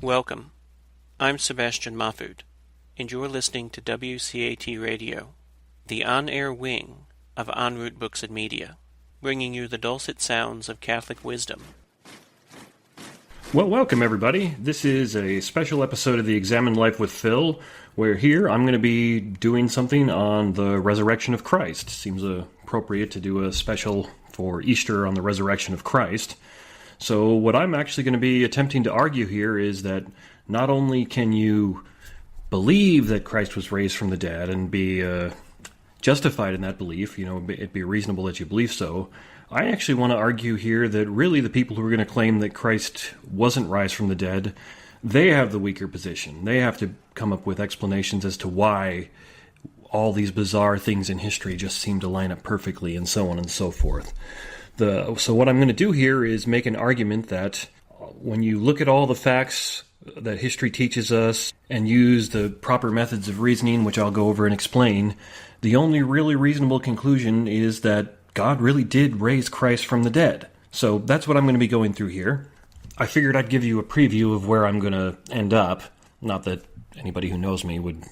Welcome. I'm Sebastian Mahfood, and you're listening to WCAT Radio, the on-air wing of En Route Books and Media, bringing you the dulcet sounds of Catholic wisdom. Well, welcome everybody. This is a special episode of the Examined Life with Phil, where here I'm going to be doing something on the resurrection of Christ. Seems appropriate to do a special for Easter on the resurrection of Christ. So what I'm actually going to be attempting to argue here is that not only can you believe that Christ was raised from the dead and be justified in that belief, it'd be reasonable that you believe so, I actually want to argue here that really the people who are going to claim that Christ wasn't raised from the dead, they have the weaker position. They have to come up with explanations as to why all these bizarre things in history just seem to line up perfectly and so on and so forth. So what I'm going to do here is make an argument that when you look at all the facts that history teaches us and use the proper methods of reasoning, which I'll go over and explain, the only really reasonable conclusion is that God really did raise Christ from the dead. So that's what I'm going to be going through here. I figured I'd give you a preview of where I'm going to end up. Not that anybody who knows me would,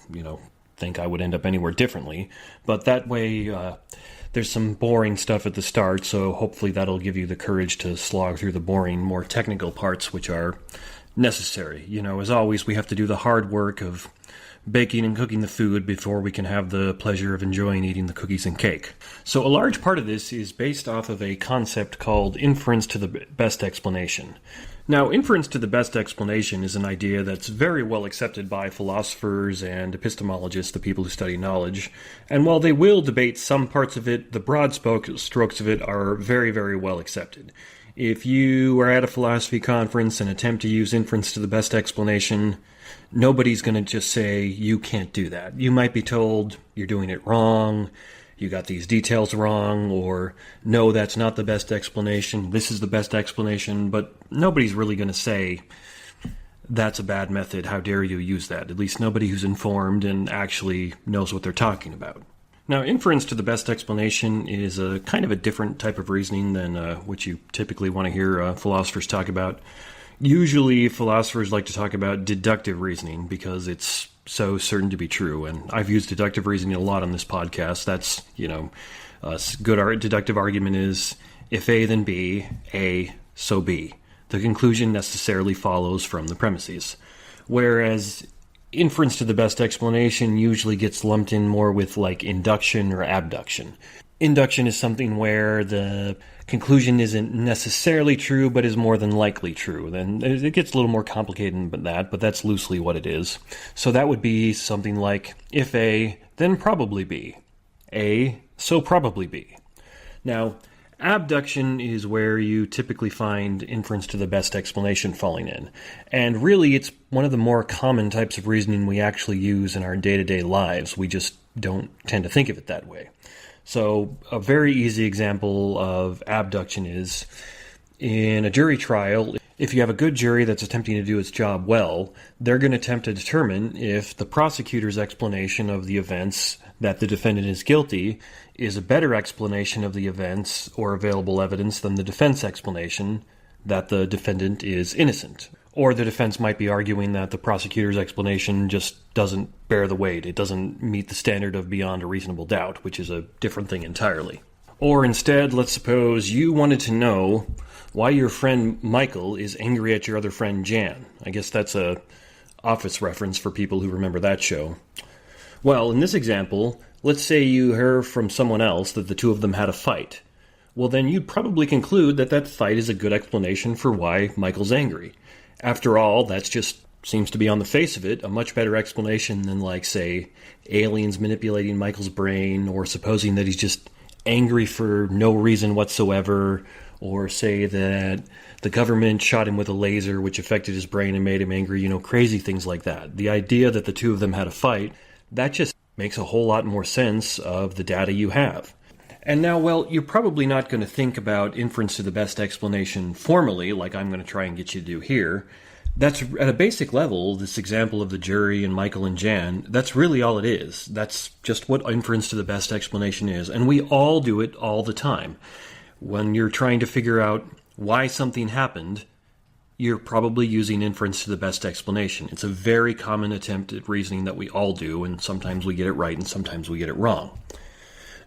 think I would end up anywhere differently, but that way there's some boring stuff at the start, so hopefully that'll give you the courage to slog through the boring, more technical parts which are necessary. As always, we have to do the hard work of baking and cooking the food before we can have the pleasure of enjoying eating the cookies and cake. So a large part of this is based off of a concept called inference to the best explanation. Now, inference to the best explanation is an idea that's very well accepted by philosophers and epistemologists, the people who study knowledge. And while they will debate some parts of it, the broad strokes of it are very, very well accepted. If you are at a philosophy conference and attempt to use inference to the best explanation, nobody's going to just say, you can't do that. You might be told you're doing it wrong, you got these details wrong, or no, that's not the best explanation, this is the best explanation, but nobody's really going to say, that's a bad method, how dare you use that? At least nobody who's informed and actually knows what they're talking about. Now, inference to the best explanation is a kind of a different type of reasoning than what you typically want to hear philosophers talk about. Usually, philosophers like to talk about deductive reasoning because it's so certain to be true, and I've used deductive reasoning a lot on this podcast. That's, a good deductive argument is, if A then B, A, so B. The conclusion necessarily follows from the premises. Whereas inference to the best explanation usually gets lumped in more with like induction or abduction. Induction is something where the conclusion isn't necessarily true, but is more than likely true. Then it gets a little more complicated than that, but that's loosely what it is. So that would be something like, if A, then probably B. A, so probably B. Now, abduction is where you typically find inference to the best explanation falling in. And really, it's one of the more common types of reasoning we actually use in our day-to-day lives. We just don't tend to think of it that way. So a very easy example of abduction is in a jury trial. If you have a good jury that's attempting to do its job well, they're going to attempt to determine if the prosecutor's explanation of the events that the defendant is guilty is a better explanation of the events or available evidence than the defense explanation that the defendant is innocent. Or the defense might be arguing that the prosecutor's explanation just doesn't bear the weight. It doesn't meet the standard of beyond a reasonable doubt, which is a different thing entirely. Or instead, let's suppose you wanted to know why your friend Michael is angry at your other friend Jan. I guess that's a Office reference for people who remember that show. Well, in this example, let's say you heard from someone else that the two of them had a fight. Well, then you'd probably conclude that that fight is a good explanation for why Michael's angry. After all, that just seems to be on the face of it a much better explanation than, like, say, aliens manipulating Michael's brain, or supposing that he's just angry for no reason whatsoever, or say that the government shot him with a laser which affected his brain and made him angry, crazy things like that. The idea that the two of them had a fight, that just makes a whole lot more sense of the data you have. And now, well, you're probably not going to think about inference to the best explanation formally, like I'm going to try and get you to do here. That's, at a basic level, this example of the jury and Michael and Jan, that's really all it is. That's just what inference to the best explanation is. And we all do it all the time. When you're trying to figure out why something happened, you're probably using inference to the best explanation. It's a very common attempt at reasoning that we all do, and sometimes we get it right and sometimes we get it wrong.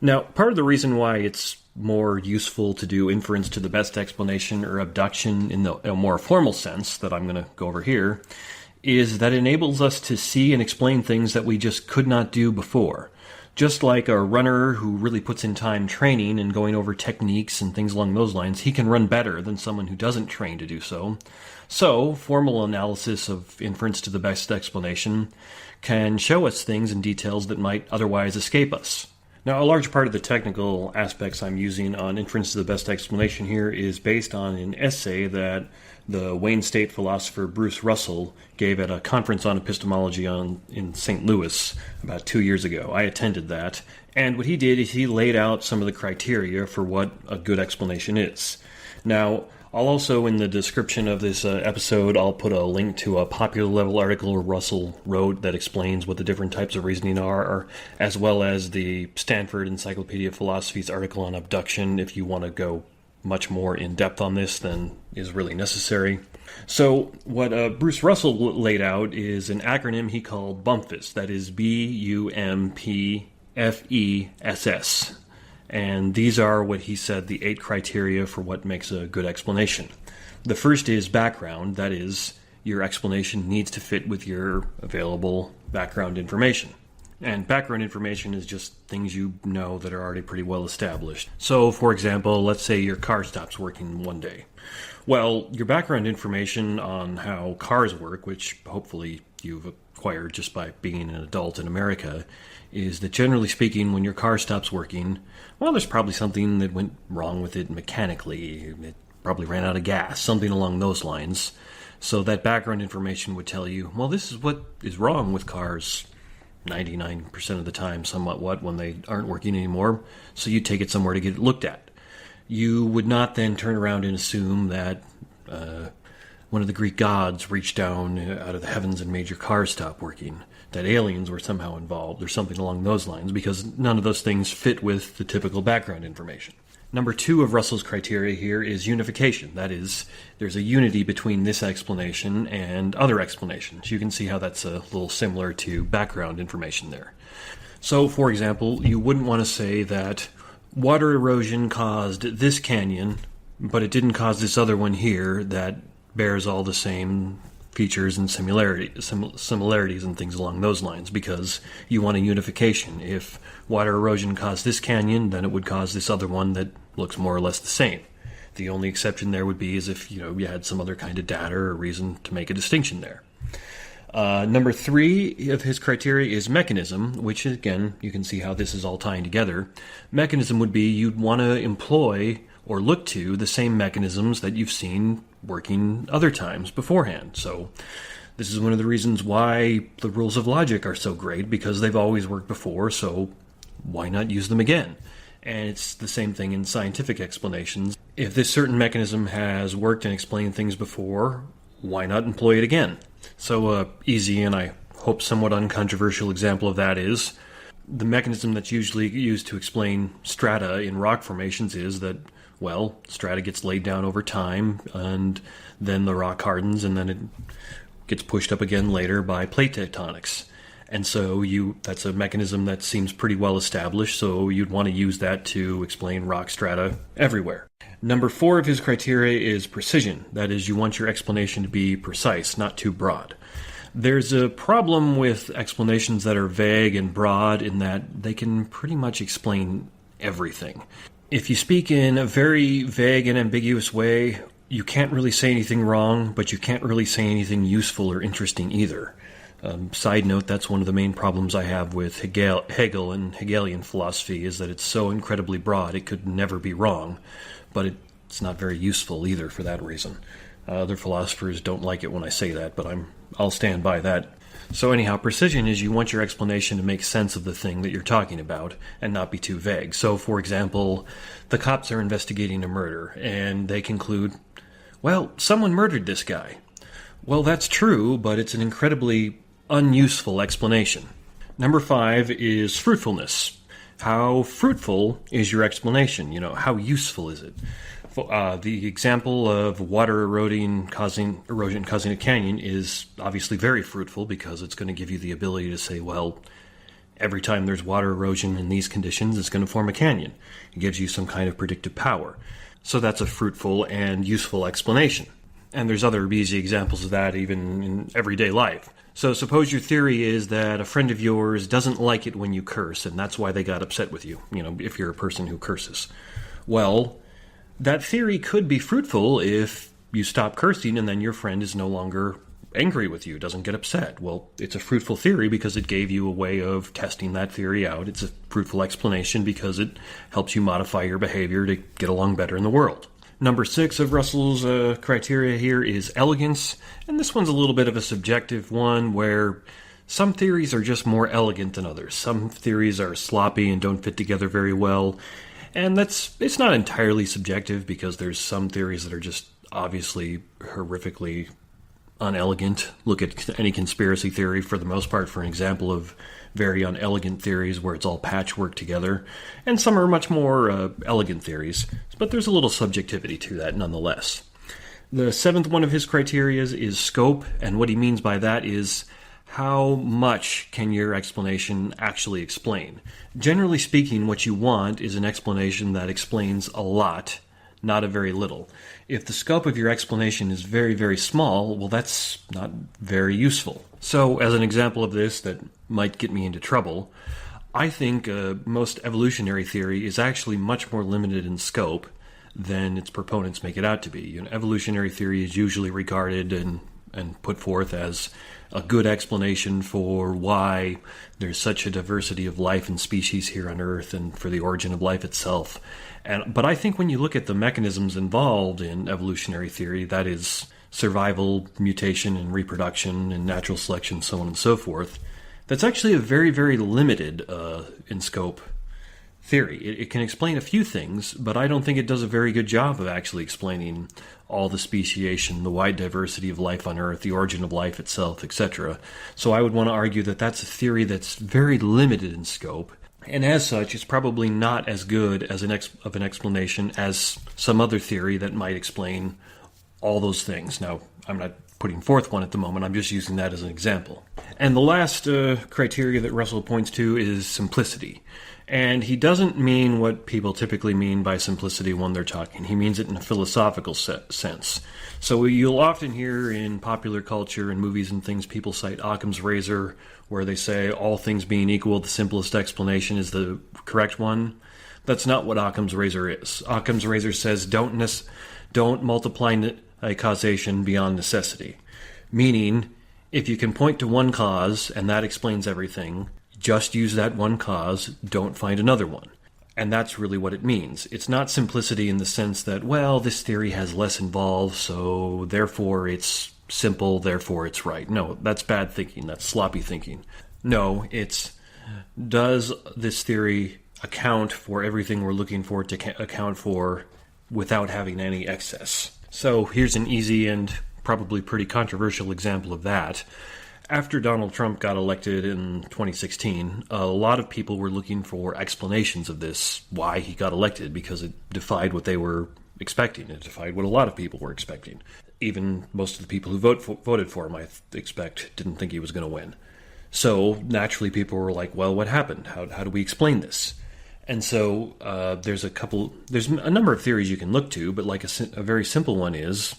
Now, part of the reason why it's more useful to do inference to the best explanation or abduction in a more formal sense that I'm going to go over here is that it enables us to see and explain things that we just could not do before. Just like a runner who really puts in time training and going over techniques and things along those lines, he can run better than someone who doesn't train to do so. So, formal analysis of inference to the best explanation can show us things and details that might otherwise escape us. Now, a large part of the technical aspects I'm using on inference to the best explanation here is based on an essay that the Wayne State philosopher Bruce Russell gave at a conference on epistemology in St. Louis about 2 years ago. I attended that, and what he did is he laid out some of the criteria for what a good explanation is. Now, I'll also, in the description of this episode, I'll put a link to a popular level article Russell wrote that explains what the different types of reasoning are, as well as the Stanford Encyclopedia of Philosophy's article on abduction, if you want to go much more in depth on this than is really necessary. So what Bruce Russell laid out is an acronym he called BUMPFS, that is BUMPFESS. And these are what he said the 8 criteria for what makes a good explanation. The first is background, that is, your explanation needs to fit with your available background information. And background information is just things you know that are already pretty well established. So, for example, let's say your car stops working one day. Well, your background information on how cars work, which hopefully you've acquired just by being an adult in America, is that generally speaking, when your car stops working, well, there's probably something that went wrong with it mechanically. It probably ran out of gas, something along those lines. So that background information would tell you, well, this is what is wrong with cars 99% of the time, somewhat when they aren't working anymore. So you take it somewhere to get it looked at. You would not then turn around and assume that one of the Greek gods reached down out of the heavens and made your car stop working, that aliens were somehow involved or something along those lines, because none of those things fit with the typical background information. Number 2 of Russell's criteria here is unification. That is, there's a unity between this explanation and other explanations. You can see how that's a little similar to background information there. So, for example, you wouldn't want to say that water erosion caused this canyon, but it didn't cause this other one here that bears all the same features and similarities and things along those lines, because you want a unification. If water erosion caused this canyon, then it would cause this other one that looks more or less the same. The only exception there would be is if you had some other kind of data or reason to make a distinction there. Number 3 of his criteria is mechanism, which again, you can see how this is all tying together. Mechanism would be you'd want to employ or look to the same mechanisms that you've seen working other times beforehand. So this is one of the reasons why the rules of logic are so great, because they've always worked before, so why not use them again? And it's the same thing in scientific explanations. If this certain mechanism has worked and explained things before, why not employ it again? So easy and I hope somewhat uncontroversial example of that is the mechanism that's usually used to explain strata in rock formations is that, well, strata gets laid down over time and then the rock hardens and then it gets pushed up again later by plate tectonics. And so that's a mechanism that seems pretty well established, so you'd want to use that to explain rock strata everywhere. Number 4 of his criteria is precision. That is, you want your explanation to be precise, not too broad. There's a problem with explanations that are vague and broad in that they can pretty much explain everything. If you speak in a very vague and ambiguous way, you can't really say anything wrong, but you can't really say anything useful or interesting either. Side note, that's one of the main problems I have with Hegel and Hegelian philosophy is that it's so incredibly broad it could never be wrong, but it's not very useful either for that reason. Other philosophers don't like it when I say that, but I'll stand by that. So anyhow, precision is you want your explanation to make sense of the thing that you're talking about and not be too vague. So, for example, the cops are investigating a murder and they conclude, well, someone murdered this guy. Well, that's true, but it's an incredibly unuseful explanation. Number 5 is fruitfulness. how fruitful is your explanation? How useful is it? The example of water erosion causing a canyon is obviously very fruitful because it's going to give you the ability to say, well, every time there's water erosion in these conditions, it's going to form a canyon. It gives you some kind of predictive power. So that's a fruitful and useful explanation. And there's other easy examples of that even in everyday life. So suppose your theory is that a friend of yours doesn't like it when you curse, and that's why they got upset with you, if you're a person who curses. Well, that theory could be fruitful if you stop cursing and then your friend is no longer angry with you, doesn't get upset. Well, it's a fruitful theory because it gave you a way of testing that theory out. It's a fruitful explanation because it helps you modify your behavior to get along better in the world. Number 6 of Russell's criteria here is elegance, and this one's a little bit of a subjective one where some theories are just more elegant than others. Some theories are sloppy and don't fit together very well, and it's not entirely subjective because there's some theories that are just obviously horrifically unelegant. Look at any conspiracy theory for the most part for an example of very unelegant theories where it's all patchwork together, and some are much more elegant theories, but there's a little subjectivity to that nonetheless. The 7th one of his criteria is scope, and what he means by that is how much can your explanation actually explain. Generally speaking, what you want is an explanation that explains a lot, not a very little. If the scope of your explanation is very, very small, well, that's not very useful. So, as an example of this that might get me into trouble, I think most evolutionary theory is actually much more limited in scope than its proponents make it out to be. Evolutionary theory is usually regarded and put forth as a good explanation for why there's such a diversity of life and species here on Earth and for the origin of life itself. But I think when you look at the mechanisms involved in evolutionary theory, that is survival, mutation, and reproduction, and natural selection, so on and so forth, that's actually a very, very limited in scope theory. It can explain a few things, but I don't think it does a very good job of actually explaining all the speciation, the wide diversity of life on Earth, the origin of life itself, etc. So I would want to argue that that's a theory that's very limited in scope, and as such, it's probably not as good as an explanation as some other theory that might explain all those things. Now, I'm not putting forth one at the moment, I'm just using that as an example. And the last criteria that Russell points to is simplicity. And he doesn't mean what people typically mean by simplicity when they're talking. He means it in a philosophical sense. So you'll often hear in popular culture and movies and things, people cite Occam's razor, where they say, all things being equal, the simplest explanation is the correct one. That's not what Occam's razor is. Occam's razor says, don't multiply a causation beyond necessity. Meaning, if you can point to one cause and that explains everything, just use that one cause, don't find another one. And that's really what it means. It's not simplicity in the sense that, well, this theory has less involved, so therefore it's simple, therefore it's right. No, that's bad thinking. That's sloppy thinking. No, it's, does this theory account for everything we're looking for it to account for without having any excess? So here's an easy and probably pretty controversial example of that. After Donald Trump got elected in 2016, a lot of people were looking for explanations of this, why he got elected, because it defied what they were expecting. It defied what a lot of people were expecting. Even most of the people who voted for him, I expect, didn't think he was going to win. So naturally people were like, well, what happened? How do we explain this? And so there's a number of theories you can look to, but like a very simple one is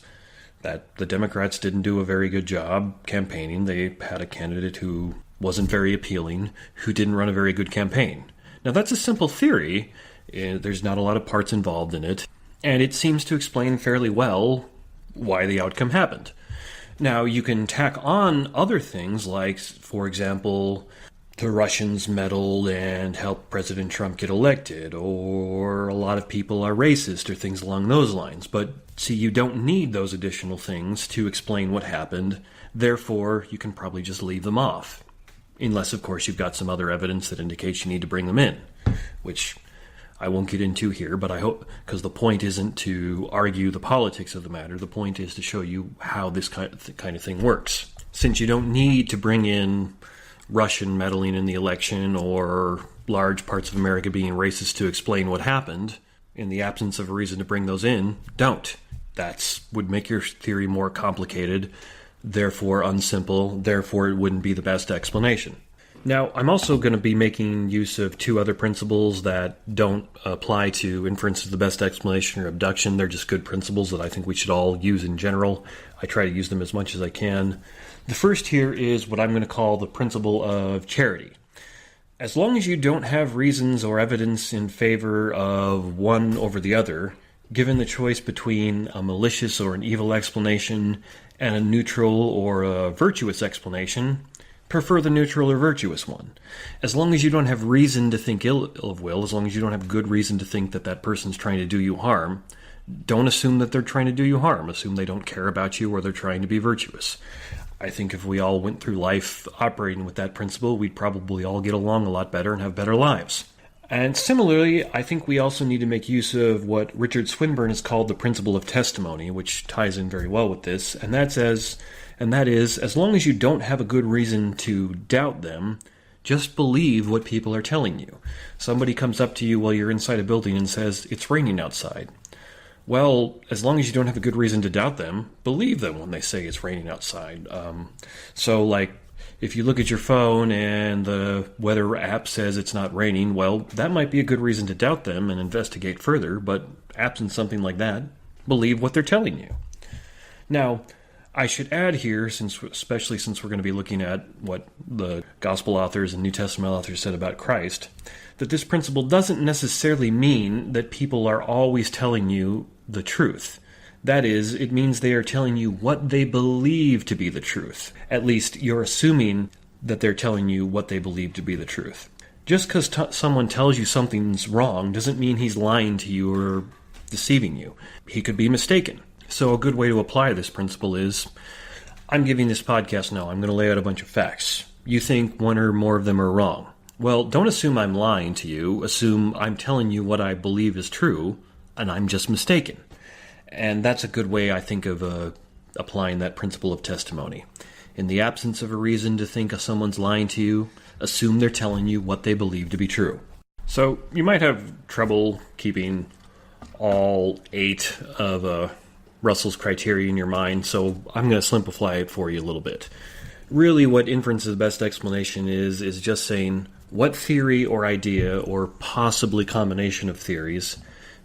that the Democrats didn't do a very good job campaigning. They had a candidate who wasn't very appealing, who didn't run a very good campaign. Now, that's a simple theory. There's not a lot of parts involved in it, and it seems to explain fairly well why the outcome happened. Now, you can tack on other things like, for example, the Russians meddled and helped President Trump get elected, or a lot of people are racist, or things along those lines. But see, you don't need those additional things to explain what happened. Therefore, you can probably just leave them off. Unless, of course, you've got some other evidence that indicates you need to bring them in, which I won't get into here, but I hope, because the point isn't to argue the politics of the matter. The point is to show you how this kind of thing works. Since you don't need to bring in Russian meddling in the election or large parts of America being racist to explain what happened, in the absence of a reason to bring those in, don't. That would make your theory more complicated, therefore unsimple, therefore it wouldn't be the best explanation. Now, I'm also going to be making use of two other principles that don't apply to inference as the best explanation or abduction. They're just good principles that I think we should all use in general. I try to use them as much as I can. The first here is what I'm going to call the principle of charity. As long as you don't have reasons or evidence in favor of one over the other, given the choice between a malicious or an evil explanation and a neutral or a virtuous explanation, prefer the neutral or virtuous one. As long as you don't have reason to think ill of will, as long as you don't have good reason to think that that person's trying to do you harm, don't assume that they're trying to do you harm. Assume they don't care about you or they're trying to be virtuous. I think if we all went through life operating with that principle, we'd probably all get along a lot better and have better lives. And similarly, I think we also need to make use of what Richard Swinburne has called the principle of testimony, which ties in very well with this, and that is, as long as you don't have a good reason to doubt them, just believe what people are telling you. Somebody comes up to you while you're inside a building and says, "It's raining outside." Well, as long as you don't have a good reason to doubt them, believe them when they say it's raining outside. If you look at your phone and the weather app says it's not raining, well, that might be a good reason to doubt them and investigate further, but absent something like that, believe what they're telling you. Now, I should add here, especially since we're going to be looking at what the Gospel authors and New Testament authors said about Christ, that this principle doesn't necessarily mean that people are always telling you the truth. That is, it means they are telling you what they believe to be the truth. At least you're assuming that they're telling you what they believe to be the truth. Just because someone tells you something's wrong doesn't mean he's lying to you or deceiving you. He could be mistaken. So a good way to apply this principle is, I'm giving this podcast now. I'm going to lay out a bunch of facts. You think one or more of them are wrong. Well, don't assume I'm lying to you. Assume I'm telling you what I believe is true, and I'm just mistaken. And that's a good way, I think, of applying that principle of testimony. In the absence of a reason to think someone's lying to you, assume they're telling you what they believe to be true. So you might have trouble keeping all 8 of Russell's criteria in your mind, so I'm going to simplify it for you a little bit. Really, what inference's best explanation is just saying what theory or idea, or possibly combination of theories,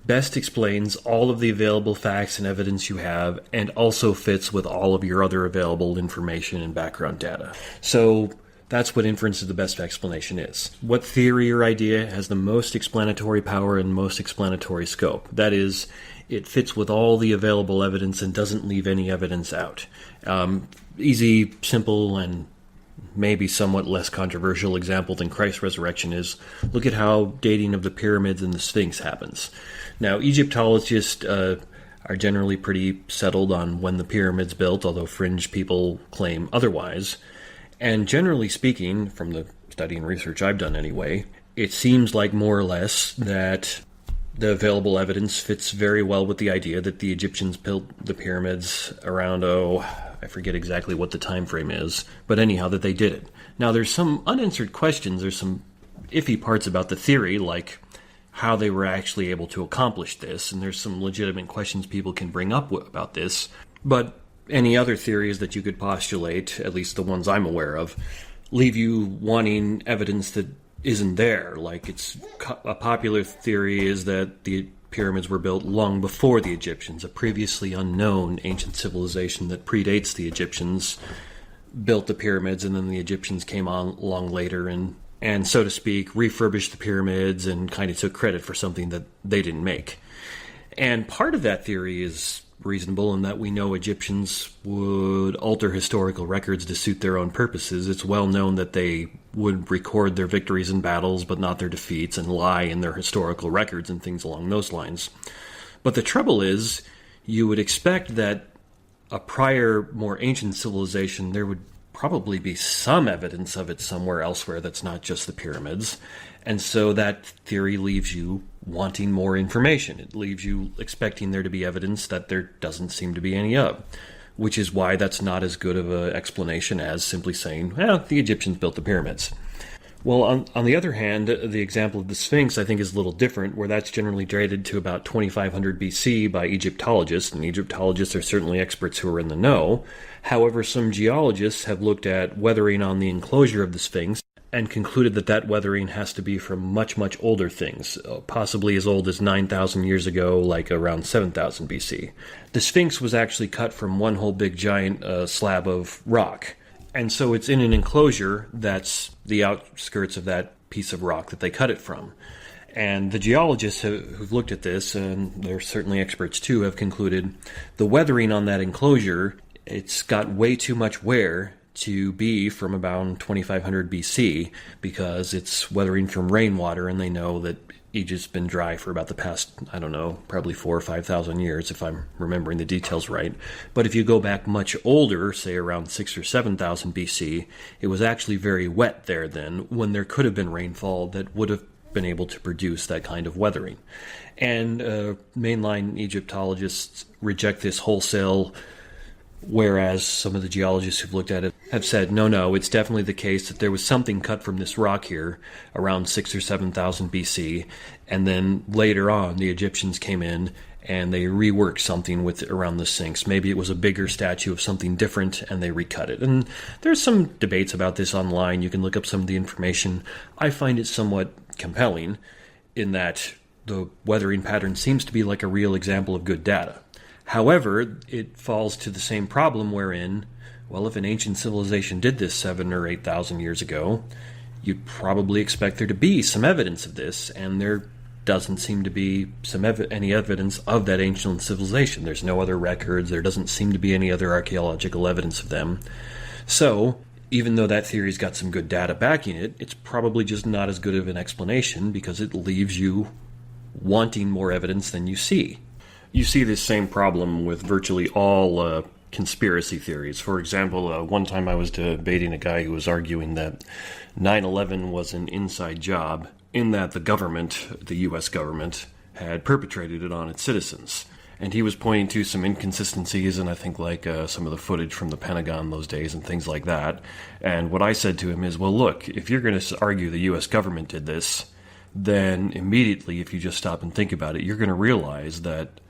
best explains all of the available facts and evidence you have, and also fits with all of your other available information and background data. So that's what inference is the best explanation is. What theory or idea has the most explanatory power and most explanatory scope? That is, it fits with all the available evidence and doesn't leave any evidence out. Easy, simple, and maybe somewhat less controversial example than Christ's resurrection is, look at how dating of the pyramids and the Sphinx happens. Now, Egyptologists are generally pretty settled on when the pyramids built, although fringe people claim otherwise. And generally speaking, from the study and research I've done anyway, it seems like more or less that the available evidence fits very well with the idea that the Egyptians built the pyramids around, I forget exactly what the time frame is, but anyhow, that they did it. Now, there's some unanswered questions, there's some iffy parts about the theory, like how they were actually able to accomplish this, and there's some legitimate questions people can bring up about this, but any other theories that you could postulate, at least the ones I'm aware of, leave you wanting evidence that isn't there. Like, a popular theory is that the pyramids were built long before the Egyptians. A previously unknown ancient civilization that predates the Egyptians built the pyramids, and then the Egyptians came along later and so to speak, refurbished the pyramids and kind of took credit for something that they didn't make. And part of that theory is reasonable in that we know Egyptians would alter historical records to suit their own purposes. It's well known that they would record their victories in battles but not their defeats, and lie in their historical records and things along those lines. But the trouble is, you would expect that a prior, more ancient civilization, there would probably be some evidence of it somewhere elsewhere that's not just the pyramids. And so that theory leaves you wanting more information. It leaves you expecting there to be evidence that there doesn't seem to be any of, which is why that's not as good of an explanation as simply saying, well, the Egyptians built the pyramids. Well, on the other hand, the example of the Sphinx, I think, is a little different, where that's generally dated to about 2500 BC by Egyptologists, and Egyptologists are certainly experts who are in the know. However, some geologists have looked at weathering on the enclosure of the Sphinx and concluded that that weathering has to be from much, much older things, possibly as old as 9,000 years ago, like around 7,000 BC. The Sphinx was actually cut from one whole big giant slab of rock. And so it's in an enclosure that's the outskirts of that piece of rock that they cut it from. And the geologists who've looked at this, and they're certainly experts too, have concluded the weathering on that enclosure, it's got way too much wear to be from about 2500 BC because it's weathering from rainwater, and they know that Egypt's been dry for about the past, I don't know, probably 4,000 or 5,000 years, if I'm remembering the details right. But if you go back much older, say around 6,000 or 7,000 BC, it was actually very wet there then, when there could have been rainfall that would have been able to produce that kind of weathering. And mainline Egyptologists reject this wholesale, whereas some of the geologists who've looked at it have said, no, it's definitely the case that there was something cut from this rock here around 6,000 or 7,000 BC, and then later on the Egyptians came in and they reworked something with around the Sphinx. Maybe it was a bigger statue of something different, and they recut it. And there's some debates about this online. You can look up some of the information. I find it somewhat compelling in that the weathering pattern seems to be like a real example of good data. However, it falls to the same problem wherein, well, if an ancient civilization did this 7,000 or 8,000 years ago, you'd probably expect there to be some evidence of this, and there doesn't seem to be any evidence of that ancient civilization. There's no other records. There doesn't seem to be any other archaeological evidence of them. So, even though that theory's got some good data backing it, it's probably just not as good of an explanation because it leaves you wanting more evidence than you see. You see this same problem with virtually all conspiracy theories. For example, one time I was debating a guy who was arguing that 9/11 was an inside job in that the government, the U.S. government, had perpetrated it on its citizens. And he was pointing to some inconsistencies, and I think like some of the footage from the Pentagon those days and things like that. And what I said to him is, well, look, if you're going to argue the U.S. government did this, then immediately, if you just stop and think about it, you're going to realize that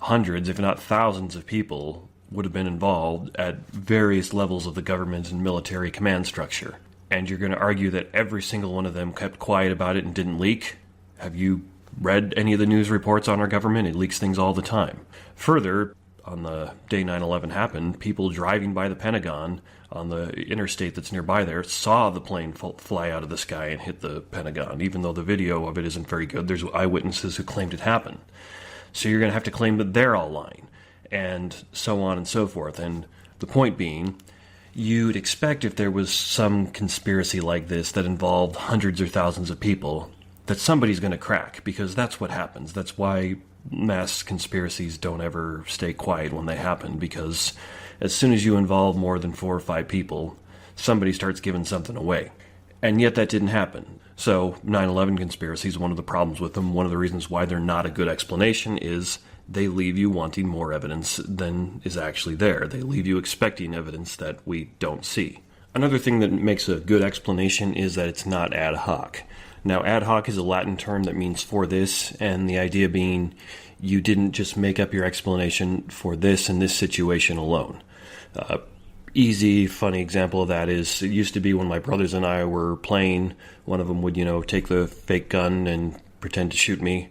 hundreds, if not thousands of people would have been involved at various levels of the government and military command structure. And you're going to argue that every single one of them kept quiet about it and didn't leak? Have you read any of the news reports on our government? It leaks things all the time. Further, on the day 9/11 happened, people driving by the Pentagon on the interstate that's nearby there saw the plane fly out of the sky and hit the Pentagon. Even though the video of it isn't very good, there's eyewitnesses who claimed it happened. So you're going to have to claim that they're all lying, and so on and so forth. And the point being, you'd expect if there was some conspiracy like this that involved hundreds or thousands of people, that somebody's going to crack, because that's what happens. That's why mass conspiracies don't ever stay quiet when they happen, because as soon as you involve more than 4 or 5 people, somebody starts giving something away. And yet that didn't happen. So 9/11 conspiracies, one of the problems with them, one of the reasons why they're not a good explanation is they leave you wanting more evidence than is actually there. They leave you expecting evidence that we don't see. Another thing that makes a good explanation is that it's not ad hoc. Now, ad hoc is a Latin term that means for this, and the idea being you didn't just make up your explanation for this and this situation alone. Easy, funny example of that is, it used to be when my brothers and I were playing, one of them would, take the fake gun and pretend to shoot me,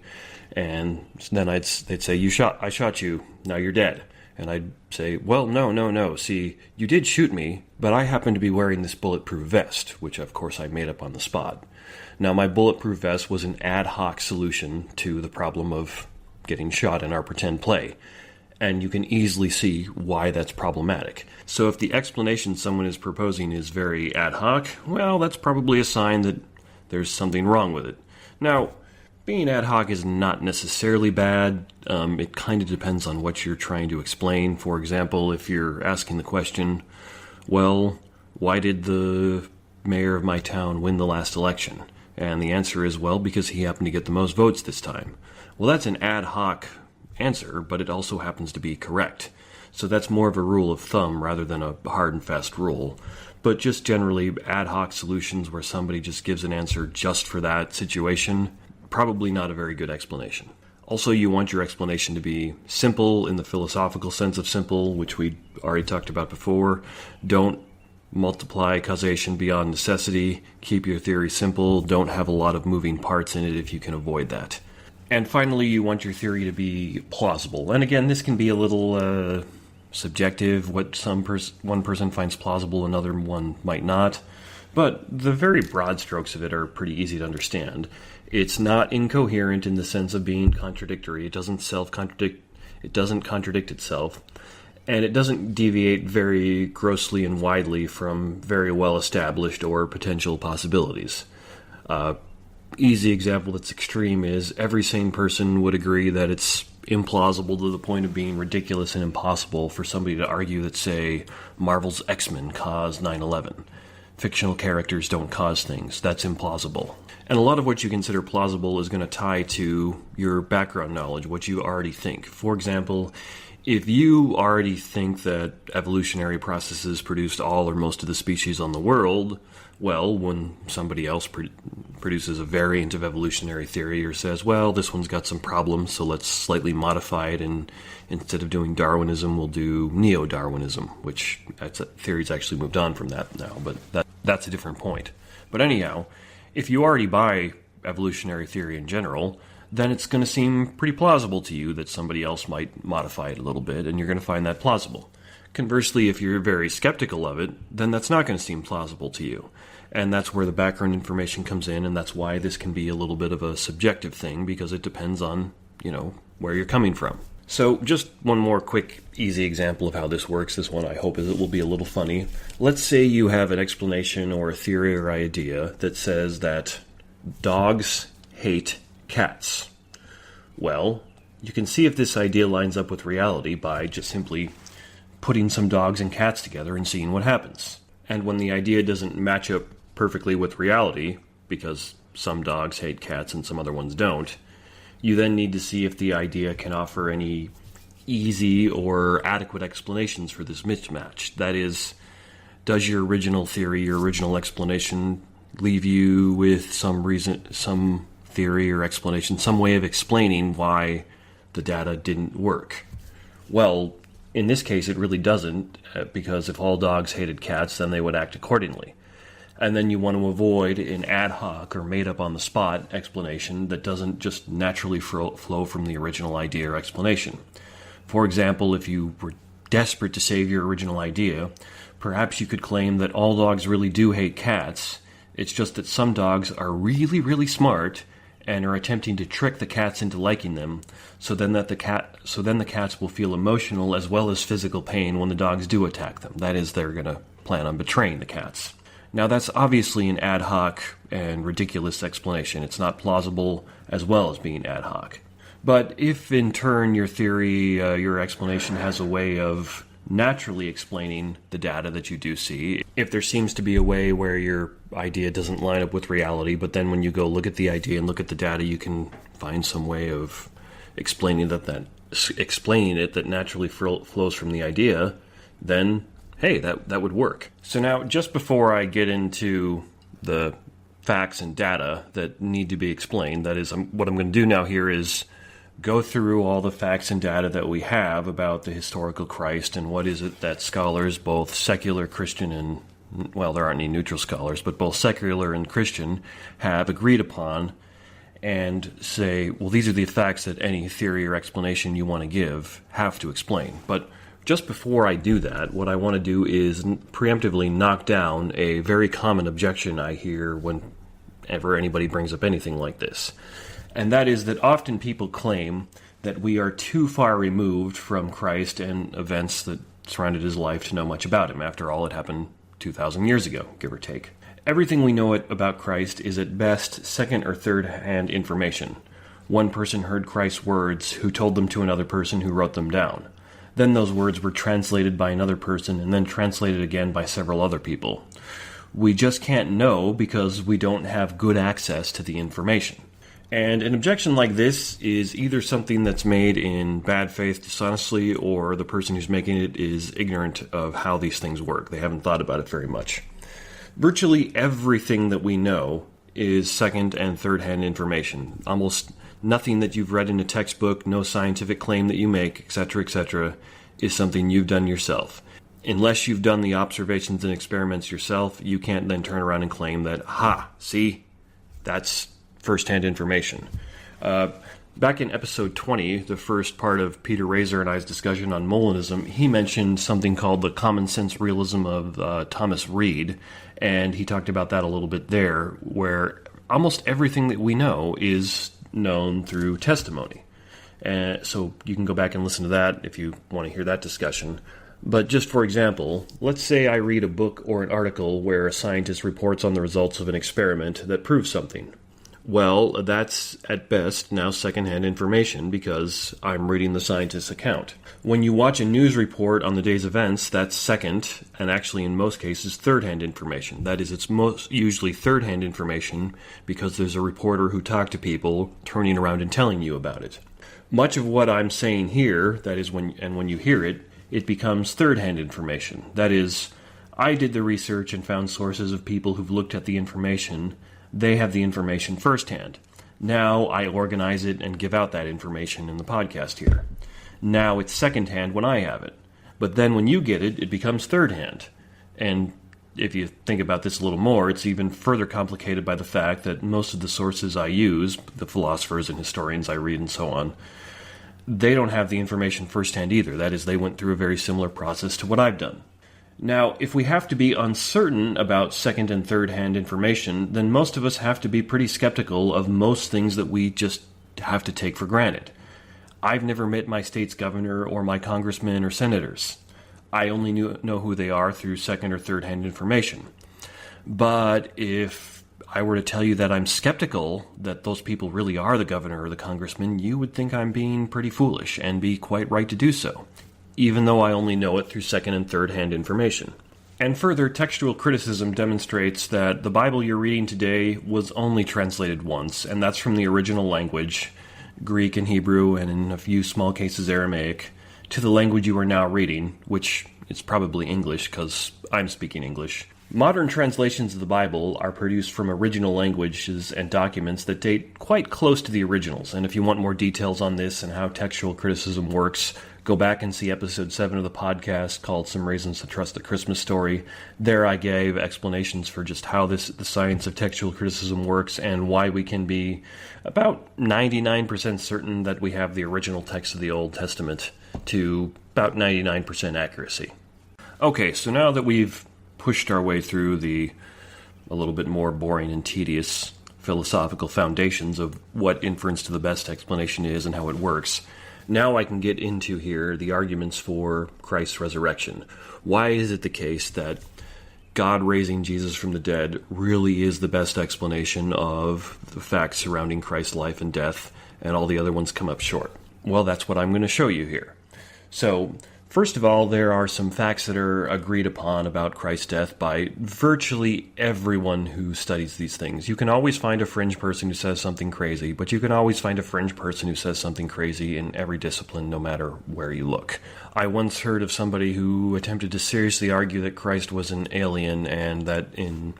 and then they'd say, I shot you, now you're dead. And I'd say, well, no, see, you did shoot me, but I happen to be wearing this bulletproof vest, which of course I made up on the spot. Now, my bulletproof vest was an ad hoc solution to the problem of getting shot in our pretend play. And you can easily see why that's problematic. So if the explanation someone is proposing is very ad hoc, well, that's probably a sign that there's something wrong with it. Now, being ad hoc is not necessarily bad. It kind of depends on what you're trying to explain. For example, if you're asking the question, well, why did the mayor of my town win the last election? And the answer is, well, because he happened to get the most votes this time. Well, that's an ad hoc answer, but it also happens to be correct. So that's more of a rule of thumb rather than a hard and fast rule. But just generally ad hoc solutions where somebody just gives an answer just for that situation, probably not a very good explanation. Also, you want your explanation to be simple in the philosophical sense of simple, which we already talked about before. Don't multiply causation beyond necessity. Keep your theory simple. Don't have a lot of moving parts in it if you can avoid that. And finally, you want your theory to be plausible. And again, this can be a little subjective. What one person finds plausible, another one might not. But the very broad strokes of it are pretty easy to understand. It's not incoherent in the sense of being contradictory. It doesn't self-contradict. It doesn't contradict itself. And it doesn't deviate very grossly and widely from very well-established or potential possibilities. Easy example that's extreme is every sane person would agree that it's implausible to the point of being ridiculous and impossible for somebody to argue that, say, Marvel's X-Men caused 9/11. Fictional characters don't cause things. That's implausible. And a lot of what you consider plausible is going to tie to your background knowledge, what you already think. For example, if you already think that evolutionary processes produced all or most of the species on the world, well, when somebody else produces a variant of evolutionary theory or says, well, this one's got some problems, so let's slightly modify it, and instead of doing Darwinism, we'll do neo-Darwinism, which theory's actually moved on from that now, but that's a different point. But anyhow, if you already buy evolutionary theory in general, then it's going to seem pretty plausible to you that somebody else might modify it a little bit, and you're going to find that plausible. Conversely, if you're very skeptical of it, then that's not going to seem plausible to you. And that's where the background information comes in, and that's why this can be a little bit of a subjective thing, because it depends on, where you're coming from. So just one more quick, easy example of how this works. This one I hope it will be a little funny. Let's say you have an explanation or a theory or idea that says that dogs hate cats. Well, you can see if this idea lines up with reality by just simply putting some dogs and cats together and seeing what happens. And when the idea doesn't match up perfectly with reality, because some dogs hate cats and some other ones don't, you then need to see if the idea can offer any easy or adequate explanations for this mismatch. That is, does your original theory, your original explanation, leave you with some reason, some theory or explanation, some way of explaining why the data didn't work? Well, in this case, it really doesn't, because if all dogs hated cats, then they would act accordingly. And then you want to avoid an ad hoc or made-up-on-the-spot explanation that doesn't just naturally flow from the original idea or explanation. For example, if you were desperate to save your original idea, perhaps you could claim that all dogs really do hate cats. It's just that some dogs are really, really smart and are attempting to trick the cats into liking them, so then the cats will feel emotional as well as physical pain when the dogs do attack them. That is, they're going to plan on betraying the cats. Now, that's obviously an ad hoc and ridiculous explanation. It's not plausible as well as being ad hoc. But if, in turn, your theory, your explanation has a way of naturally explaining the data that you do see, if there seems to be a way where your idea doesn't line up with reality, but then when you go look at the idea and look at the data, you can find some way of explaining it that naturally flows from the idea, then hey, that would work. So now, just before I get into the facts and data that need to be explained, that is, what I'm going to do now here is go through all the facts and data that we have about the historical Christ and what is it that scholars, both secular, Christian, and, well, there aren't any neutral scholars, but both secular and Christian have agreed upon, and say, well, these are the facts that any theory or explanation you want to give have to explain. But just before I do that, what I want to do is preemptively knock down a very common objection I hear whenever anybody brings up anything like this. And that is that often people claim that we are too far removed from Christ and events that surrounded his life to know much about him. After all, it happened 2,000 years ago, give or take. Everything we know about Christ is at best second or third-hand information. One person heard Christ's words, who told them to another person who wrote them down. Then those words were translated by another person and then translated again by several other people. We just can't know because we don't have good access to the information. And an objection like this is either something that's made in bad faith dishonestly, or the person who's making it is ignorant of how these things work. They haven't thought about it very much. Virtually everything that we know is second and third-hand information. Almost nothing that you've read in a textbook, no scientific claim that you make, etc., is something you've done yourself. Unless you've done the observations and experiments yourself, you can't then turn around and claim that, see, that's first-hand information. Back in episode 20, the first part of Peter Razor and I's discussion on Molinism, he mentioned something called the common sense realism of Thomas Reid, and he talked about that a little bit there, where almost everything that we know is known through testimony. So you can go back and listen to that if you want to hear that discussion. But just for example, let's say I read a book or an article where a scientist reports on the results of an experiment that proves something. Well, that's at best now secondhand information because I'm reading the scientist's account. When you watch a news report on the day's events, that's second, and actually in most cases third-hand information. That is, it's most usually third-hand information because there's a reporter who talked to people turning around and telling you about it. Much of what I'm saying here, that is, when you hear it, it becomes third-hand information. That is, I did the research and found sources of people who've looked at the information. They have the information firsthand. Now I organize it and give out that information in the podcast here. Now it's secondhand when I have it. But then when you get it, it becomes thirdhand. And if you think about this a little more, it's even further complicated by the fact that most of the sources I use, the philosophers and historians I read and so on, they don't have the information firsthand either. That is, they went through a very similar process to what I've done. Now, if we have to be uncertain about second and third-hand information, then most of us have to be pretty skeptical of most things that we just have to take for granted. I've never met my state's governor or my congressmen or senators. I only know who they are through second or third-hand information. But if I were to tell you that I'm skeptical that those people really are the governor or the congressman, you would think I'm being pretty foolish and be quite right to do so, even though I only know it through second and third-hand information. And further, textual criticism demonstrates that the Bible you're reading today was only translated once, and that's from the original language, Greek and Hebrew, and in a few small cases Aramaic, to the language you are now reading, which is probably English, because I'm speaking English. Modern translations of the Bible are produced from original languages and documents that date quite close to the originals, and if you want more details on this and how textual criticism works, go back and see episode 7 of the podcast called Some Reasons to Trust the Christmas Story. There I gave explanations for just how the science of textual criticism works and why we can be about 99% certain that we have the original text of the Old Testament to about 99% accuracy. Okay, so now that we've pushed our way through the a little bit more boring and tedious philosophical foundations of what inference to the best explanation is and how it works, now I can get into here the arguments for Christ's resurrection. Why is it the case that God raising Jesus from the dead really is the best explanation of the facts surrounding Christ's life and death, and all the other ones come up short? Well, that's what I'm going to show you here. So, first of all, there are some facts that are agreed upon about Christ's death by virtually everyone who studies these things. You can always find a fringe person who says something crazy, but you can always find a fringe person who says something crazy in every discipline, no matter where you look. I once heard of somebody who attempted to seriously argue that Christ was an alien and that in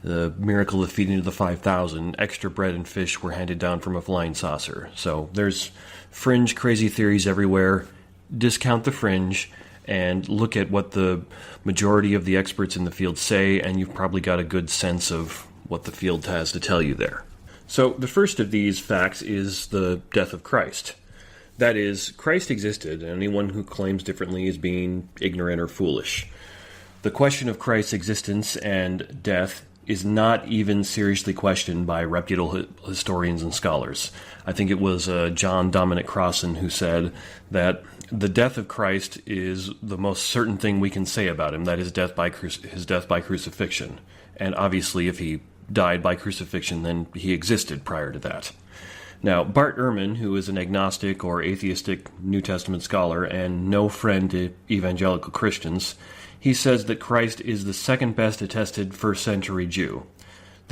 the miracle of feeding of the 5,000, extra bread and fish were handed down from a flying saucer. So there's fringe, crazy theories everywhere. Discount the fringe and look at what the majority of the experts in the field say, and you've probably got a good sense of what the field has to tell you there. So the first of these facts is the death of Christ. That is, Christ existed, and anyone who claims differently is being ignorant or foolish. The question of Christ's existence and death is not even seriously questioned by reputable historians and scholars. I think it was John Dominic Crossan who said that the death of Christ is the most certain thing we can say about him, that is his death by crucifixion. And obviously, if he died by crucifixion, then he existed prior to that. Now, Bart Ehrman, who is an agnostic or atheistic New Testament scholar and no friend to evangelical Christians, he says that Christ is the second best attested first-century Jew.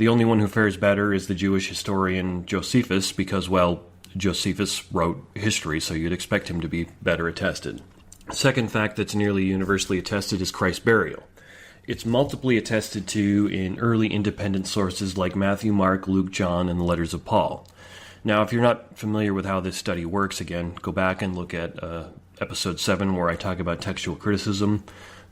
The only one who fares better is the Jewish historian Josephus because, well, Josephus wrote history, so you'd expect him to be better attested. Second fact that's nearly universally attested is Christ's burial. It's multiply attested to in early independent sources like Matthew, Mark, Luke, John, and the letters of Paul. Now, if you're not familiar with how this study works, again, go back and look at episode 7 where I talk about textual criticism.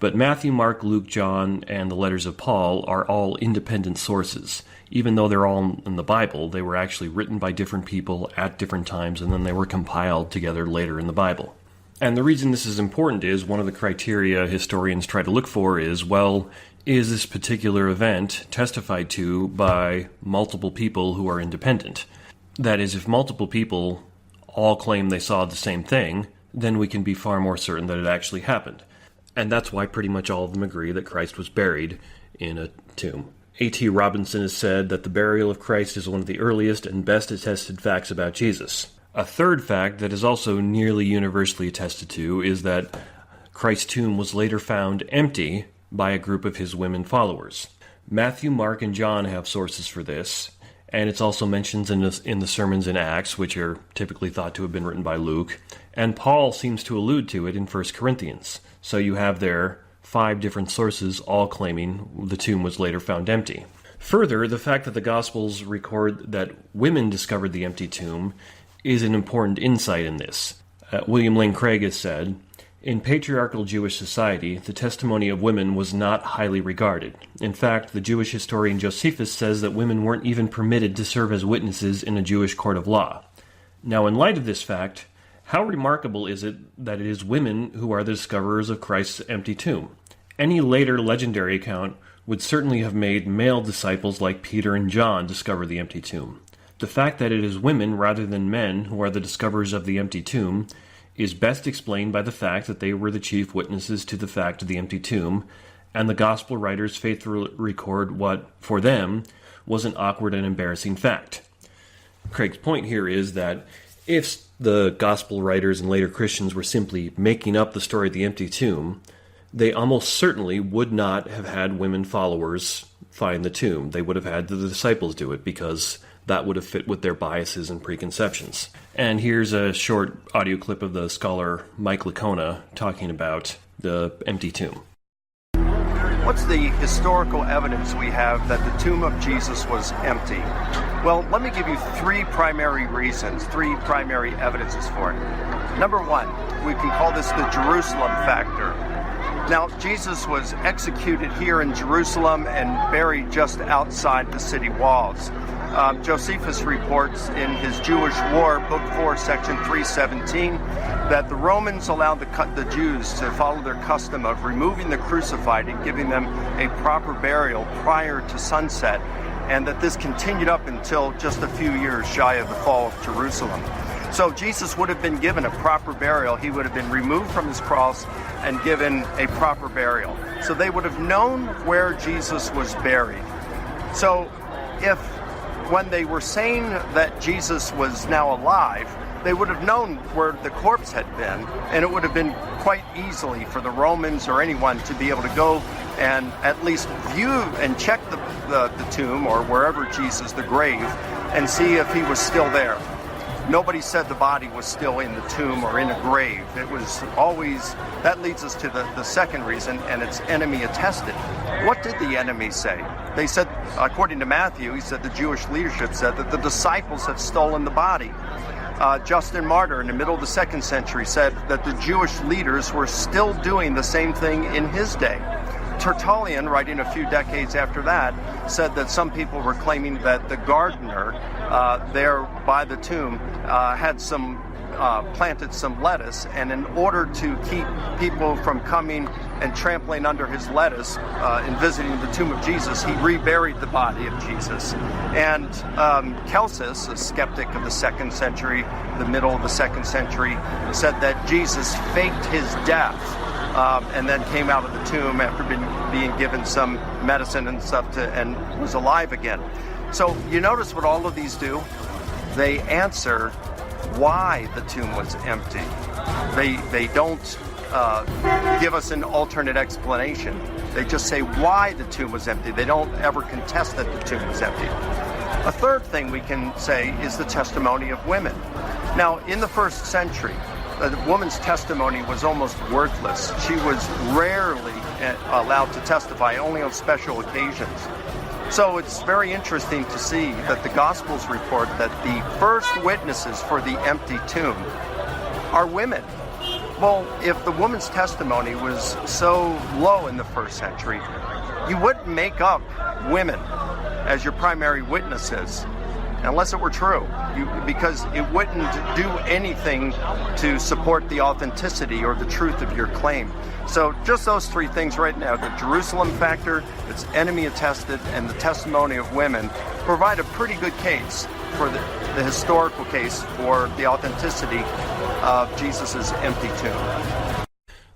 But Matthew, Mark, Luke, John, and the letters of Paul are all independent sources. Even though they're all in the Bible, they were actually written by different people at different times, and then they were compiled together later in the Bible. And the reason this is important is one of the criteria historians try to look for is, well, is this particular event testified to by multiple people who are independent? That is, if multiple people all claim they saw the same thing, then we can be far more certain that it actually happened. And that's why pretty much all of them agree that Christ was buried in a tomb. A.T. Robinson has said that the burial of Christ is one of the earliest and best attested facts about Jesus. A third fact that is also nearly universally attested to is that Christ's tomb was later found empty by a group of his women followers. Matthew, Mark, and John have sources for this, and it's also mentioned in the sermons in Acts, which are typically thought to have been written by Luke, and Paul seems to allude to it in 1 Corinthians. So you have there 5 different sources all claiming the tomb was later found empty. Further, the fact that the Gospels record that women discovered the empty tomb is an important insight in this. William Lane Craig has said, "In patriarchal Jewish society, the testimony of women was not highly regarded. In fact, the Jewish historian Josephus says that women weren't even permitted to serve as witnesses in a Jewish court of law. Now, in light of this fact, how remarkable is it that it is women who are the discoverers of Christ's empty tomb? Any later legendary account would certainly have made male disciples like Peter and John discover the empty tomb. The fact that it is women rather than men who are the discoverers of the empty tomb is best explained by the fact that they were the chief witnesses to the fact of the empty tomb, and the gospel writers faithfully record what, for them, was an awkward and embarrassing fact." Craig's point here is that if the gospel writers and later Christians were simply making up the story of the empty tomb, they almost certainly would not have had women followers find the tomb. They would have had the disciples do it because that would have fit with their biases and preconceptions. And here's a short audio clip of the scholar Mike Licona talking about the empty tomb. What's the historical evidence we have that the tomb of Jesus was empty? Well, let me give you 3 primary reasons, 3 primary evidences for it. Number 1, we can call this the Jerusalem factor. Now, Jesus was executed here in Jerusalem and buried just outside the city walls. Josephus reports in his Jewish War, Book 4, Section 317, that the Romans allowed the Jews to follow their custom of removing the crucified and giving them a proper burial prior to sunset, and that this continued up until just a few years shy of the fall of Jerusalem. So Jesus would have been given a proper burial. He would have been removed from his cross and given a proper burial. So they would have known where Jesus was buried. So if when they were saying that Jesus was now alive, they would have known where the corpse had been, and it would have been quite easily for the Romans or anyone to be able to go and at least view and check the tomb or wherever Jesus, the grave, and see if he was still there. Nobody said the body was still in the tomb or in a grave. It was always, that leads us to the second reason, and it's enemy attested. What did the enemy say? They said, according to Matthew, he said the Jewish leadership said that the disciples had stolen the body. Justin Martyr in the middle of the 2nd century said that the Jewish leaders were still doing the same thing in his day. Tertullian, writing a few decades after that, said that some people were claiming that the gardener there by the tomb had planted some lettuce, and in order to keep people from coming and trampling under his lettuce in visiting the tomb of Jesus, he reburied the body of Jesus. And Celsus, a skeptic of the 2nd century, the middle of the 2nd century, said that Jesus faked his death and then came out of the tomb after being given some medicine and stuff and was alive again. So you notice what all of these do? They answer why the tomb was empty. They don't give us an alternate explanation. They just say why the tomb was empty. They don't ever contest that the tomb was empty. A third thing we can say is the testimony of women. Now, in the first century, the woman's testimony was almost worthless. She was rarely allowed to testify, only on special occasions. So it's very interesting to see that the Gospels report that the first witnesses for the empty tomb are women. Well, if the woman's testimony was so low in the first century, you wouldn't make up women as your primary witnesses unless it were true, because it wouldn't do anything to support the authenticity or the truth of your claim. So just those three things right now, the Jerusalem factor, it's enemy attested, and the testimony of women provide a pretty good case for the historical case for the authenticity of Jesus' empty tomb.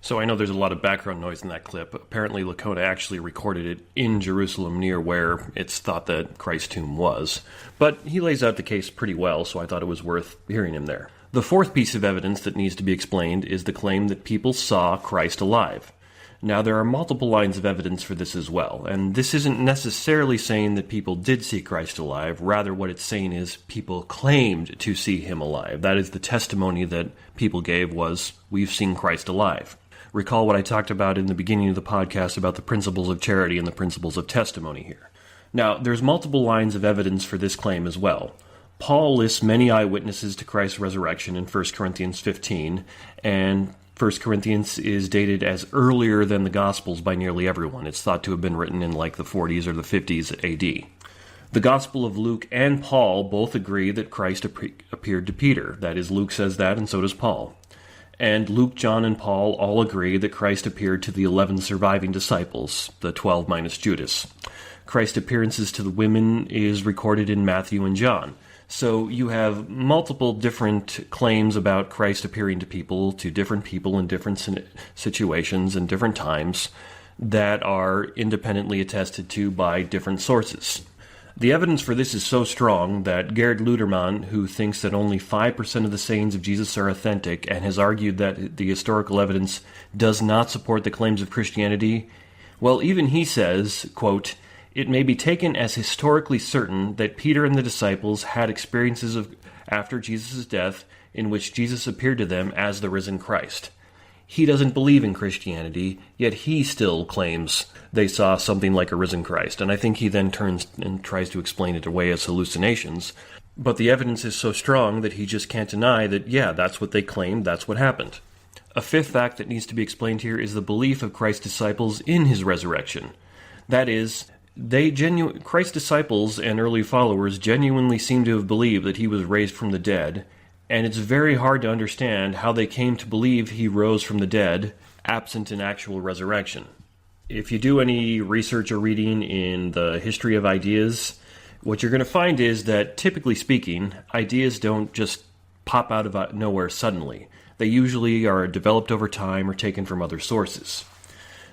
So I know there's a lot of background noise in that clip. Apparently Lakota actually recorded it in Jerusalem near where it's thought that Christ's tomb was. But he lays out the case pretty well, so I thought it was worth hearing him there. The fourth piece of evidence that needs to be explained is the claim that people saw Christ alive. Now, there are multiple lines of evidence for this as well, and this isn't necessarily saying that people did see Christ alive. Rather, what it's saying is people claimed to see him alive. That is, the testimony that people gave was, we've seen Christ alive. Recall what I talked about in the beginning of the podcast about the principles of charity and the principles of testimony here. Now, there's multiple lines of evidence for this claim as well. Paul lists many eyewitnesses to Christ's resurrection in 1 Corinthians 15, and 1 Corinthians is dated as earlier than the Gospels by nearly everyone. It's thought to have been written in like the 40s or the 50s AD. The Gospel of Luke and Paul both agree that Christ appeared to Peter. That is, Luke says that, and so does Paul. And Luke, John, and Paul all agree that Christ appeared to the 11 surviving disciples, the 12 minus Judas. Christ's appearances to the women is recorded in Matthew and John. So you have multiple different claims about Christ appearing to different people in different situations and different times that are independently attested to by different sources. The evidence for this is so strong that Gerhard Ludermann, who thinks that only 5% of the sayings of Jesus are authentic and has argued that the historical evidence does not support the claims of Christianity, well, even he says, quote, "It may be taken as historically certain that Peter and the disciples had experiences after Jesus' death in which Jesus appeared to them as the risen Christ." He doesn't believe in Christianity, yet he still claims they saw something like a risen Christ, and I think he then turns and tries to explain it away as hallucinations. But the evidence is so strong that he just can't deny that, yeah, that's what they claimed, that's what happened. A fifth fact that needs to be explained here is the belief of Christ's disciples in his resurrection. That is, Christ's disciples and early followers genuinely seem to have believed that he was raised from the dead, and it's very hard to understand how they came to believe he rose from the dead, absent an actual resurrection. If you do any research or reading in the history of ideas, what you're going to find is that, typically speaking, ideas don't just pop out of nowhere suddenly. They usually are developed over time or taken from other sources.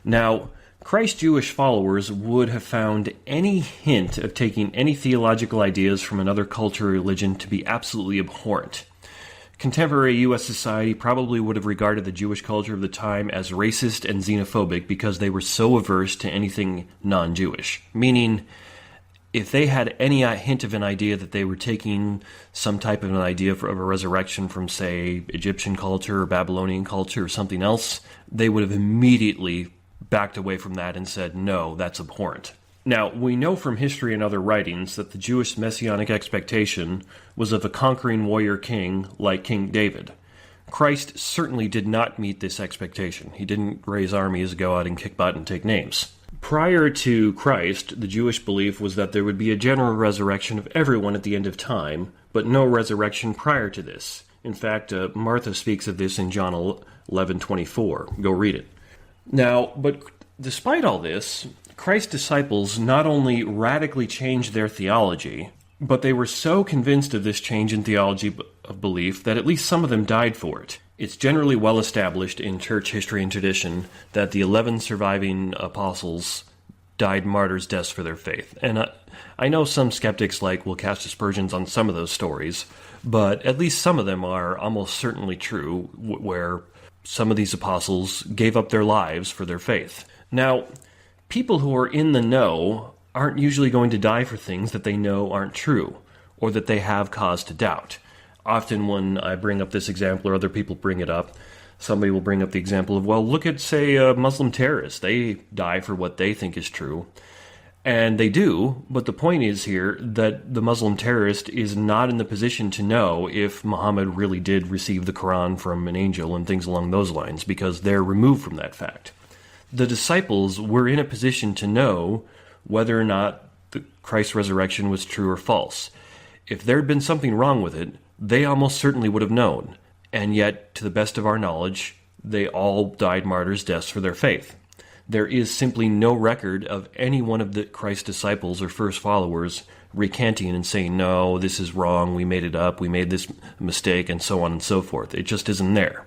Now, Christ's Jewish followers would have found any hint of taking any theological ideas from another culture or religion to be absolutely abhorrent. Contemporary U.S. society probably would have regarded the Jewish culture of the time as racist and xenophobic because they were so averse to anything non-Jewish. Meaning, if they had any hint of an idea that they were taking some type of an idea of a resurrection from, say, Egyptian culture or Babylonian culture or something else, they would have immediately backed away from that and said, no, that's abhorrent. Now, we know from history and other writings that the Jewish messianic expectation was of a conquering warrior king like King David. Christ certainly did not meet this expectation. He didn't raise armies, go out and kick butt and take names. Prior to Christ, the Jewish belief was that there would be a general resurrection of everyone at the end of time, but no resurrection prior to this. In fact, Martha speaks of this in John 11:24. Go read it. Now, but despite all this, Christ's disciples not only radically changed their theology, but they were so convinced of this change in theology of belief that at least some of them died for it. It's generally well established in church history and tradition that the 11 surviving apostles died martyrs' deaths for their faith. And I know some skeptics will cast aspersions on some of those stories, but at least some of them are almost certainly true, where some of these apostles gave up their lives for their faith. Now, people who are in the know aren't usually going to die for things that they know aren't true, or that they have cause to doubt. Often when I bring up this example, or other people bring it up, somebody will bring up the example of, well, look at, say, a Muslim terrorist. They die for what they think is true. And they do, but the point is here that the Muslim terrorist is not in the position to know if Muhammad really did receive the Quran from an angel and things along those lines, because they're removed from that fact. The disciples were in a position to know whether or not Christ's resurrection was true or false. If there had been something wrong with it, they almost certainly would have known. And yet, to the best of our knowledge, they all died martyrs' deaths for their faith. There is simply no record of any one of the Christ's disciples or first followers recanting and saying, no, this is wrong, we made it up, we made this mistake, and so on and so forth. It just isn't there.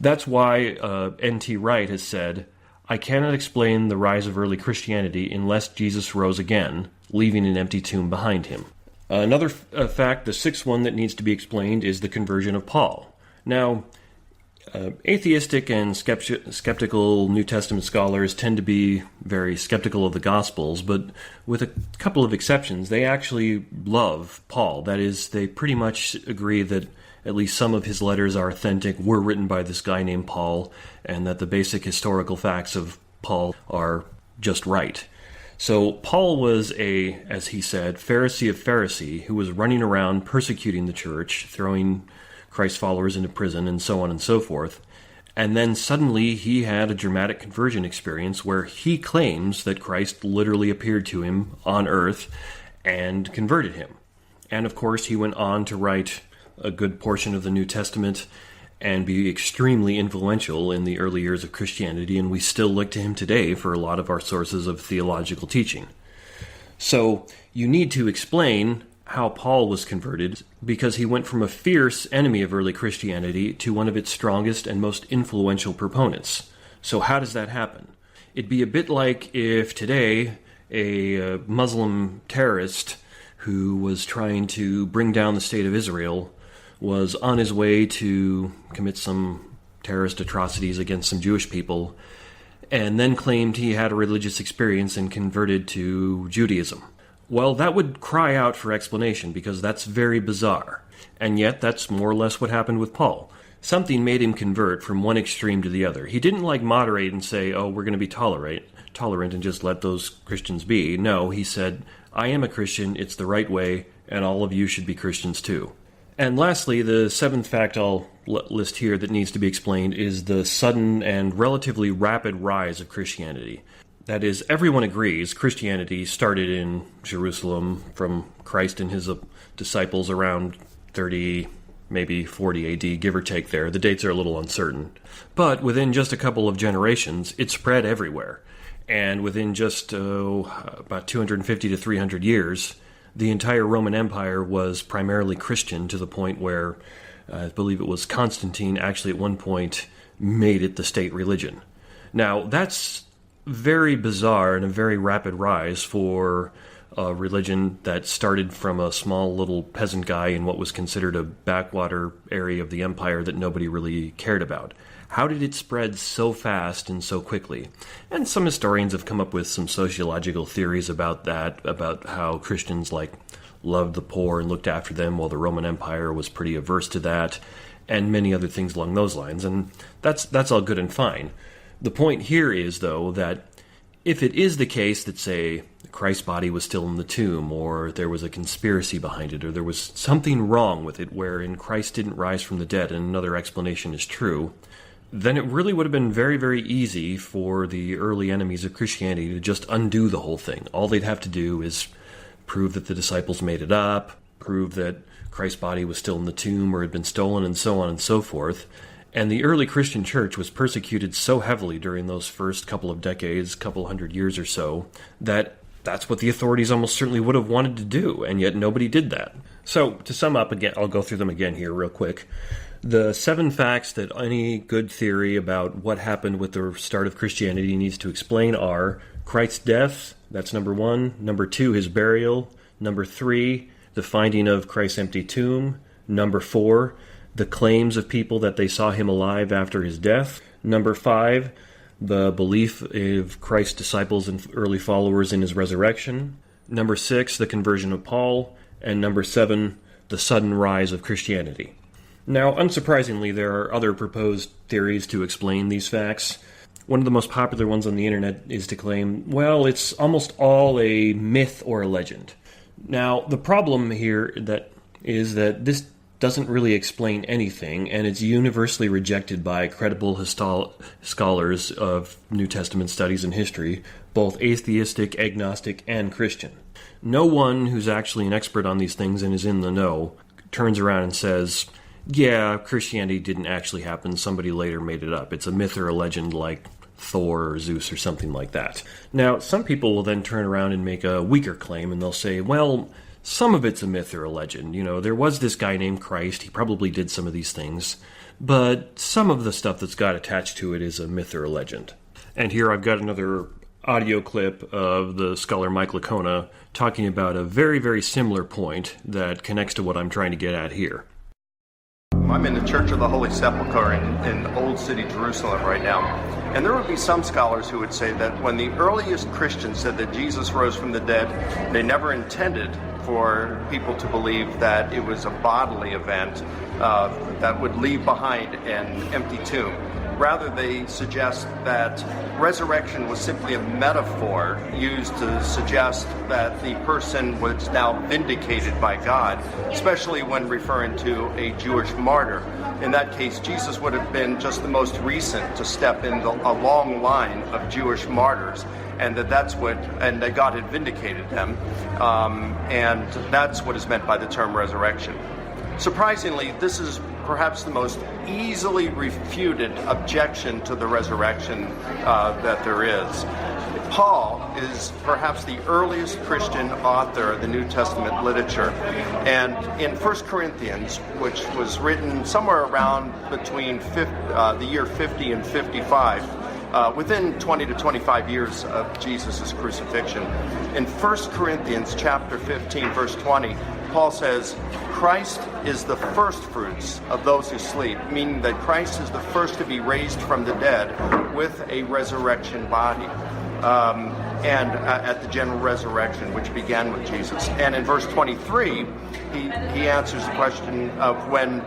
That's why N.T. Wright has said, I cannot explain the rise of early Christianity unless Jesus rose again, leaving an empty tomb behind him. Another fact, the sixth one that needs to be explained, is the conversion of Paul. Now, atheistic and skeptical New Testament scholars tend to be very skeptical of the Gospels, but with a couple of exceptions, they actually love Paul. That is, they pretty much agree that at least some of his letters are authentic, were written by this guy named Paul, and that the basic historical facts of Paul are just right. So Paul was as he said, Pharisee of Pharisee, who was running around persecuting the church, throwing Christ's followers into prison, and so on and so forth. And then suddenly he had a dramatic conversion experience where he claims that Christ literally appeared to him on earth and converted him. And of course he went on to write a good portion of the New Testament and be extremely influential in the early years of Christianity, and we still look to him today for a lot of our sources of theological teaching. So you need to explain how Paul was converted, because he went from a fierce enemy of early Christianity to one of its strongest and most influential proponents. So how does that happen? It'd be a bit like if today a Muslim terrorist who was trying to bring down the state of Israel was on his way to commit some terrorist atrocities against some Jewish people, and then claimed he had a religious experience and converted to Judaism. Well, that would cry out for explanation, because that's very bizarre. And yet, that's more or less what happened with Paul. Something made him convert from one extreme to the other. He didn't moderate and say, oh, we're going to be tolerant and just let those Christians be. No, he said, I am a Christian, it's the right way, and all of you should be Christians too. And lastly, the seventh fact I'll list here that needs to be explained is the sudden and relatively rapid rise of Christianity. That is, everyone agrees Christianity started in Jerusalem from Christ and his disciples around 30, maybe 40 AD, give or take there. The dates are a little uncertain. But within just a couple of generations, it spread everywhere. And within just about 250 to 300 years, the entire Roman Empire was primarily Christian, to the point where I believe it was Constantine actually at one point made it the state religion. Now, that's very bizarre and a very rapid rise for a religion that started from a small little peasant guy in what was considered a backwater area of the empire that nobody really cared about. How did it spread so fast and so quickly? And some historians have come up with some sociological theories about that, about how Christians loved the poor and looked after them, while the Roman Empire was pretty averse to that, and many other things along those lines. And that's all good and fine. The point here is, though, that if it is the case that, say, Christ's body was still in the tomb, or there was a conspiracy behind it, or there was something wrong with it wherein Christ didn't rise from the dead and another explanation is true, then it really would have been very, very easy for the early enemies of Christianity to just undo the whole thing. All they'd have to do is prove that the disciples made it up, prove that Christ's body was still in the tomb or had been stolen, and so on and so forth. And the early Christian church was persecuted so heavily during those first couple of decades, couple hundred years or so, that that's what the authorities almost certainly would have wanted to do, and yet nobody did that. So, to sum up again, I'll go through them again here real quick. The 7 facts that any good theory about what happened with the start of Christianity needs to explain are Christ's death, that's number 1. Number 2, his burial. Number 3, the finding of Christ's empty tomb. Number 4, the claims of people that they saw him alive after his death. Number 5, the belief of Christ's disciples and early followers in his resurrection. Number 6, the conversion of Paul. And number 7, the sudden rise of Christianity. Now, unsurprisingly, there are other proposed theories to explain these facts. One of the most popular ones on the internet is to claim, well, it's almost all a myth or a legend. Now, the problem here is that this doesn't really explain anything, and it's universally rejected by credible scholars of New Testament studies and history, both atheistic, agnostic, and Christian. No one who's actually an expert on these things and is in the know turns around and says, yeah, Christianity didn't actually happen, somebody later made it up. It's a myth or a legend like Thor or Zeus or something like that. Now, some people will then turn around and make a weaker claim, and they'll say, well, some of it's a myth or a legend. You know, there was this guy named Christ, he probably did some of these things, but some of the stuff that's got attached to it is a myth or a legend. And here I've got another audio clip of the scholar Mike Licona talking about a very, very similar point that connects to what I'm trying to get at here. I'm in the Church of the Holy Sepulchre in Old City, Jerusalem right now. And there would be some scholars who would say that when the earliest Christians said that Jesus rose from the dead, they never intended for people to believe that it was a bodily event that would leave behind an empty tomb. Rather, they suggest that resurrection was simply a metaphor used to suggest that the person was now vindicated by God, especially when referring to a Jewish martyr. In that case, Jesus would have been just the most recent to step in a long line of Jewish martyrs, and that God had vindicated them, and that's what is meant by the term resurrection. Surprisingly, this is perhaps the most easily refuted objection to the resurrection that there is. Paul is perhaps the earliest Christian author of the New Testament literature. And in 1 Corinthians, which was written somewhere around between the year 50 and 55, within 20 to 25 years of Jesus' crucifixion. In 1 Corinthians chapter 15, verse 20, Paul says, Christ is the first fruits of those who sleep, meaning that Christ is the first to be raised from the dead with a resurrection body. And at the general resurrection, which began with Jesus. And in verse 23, he answers the question of when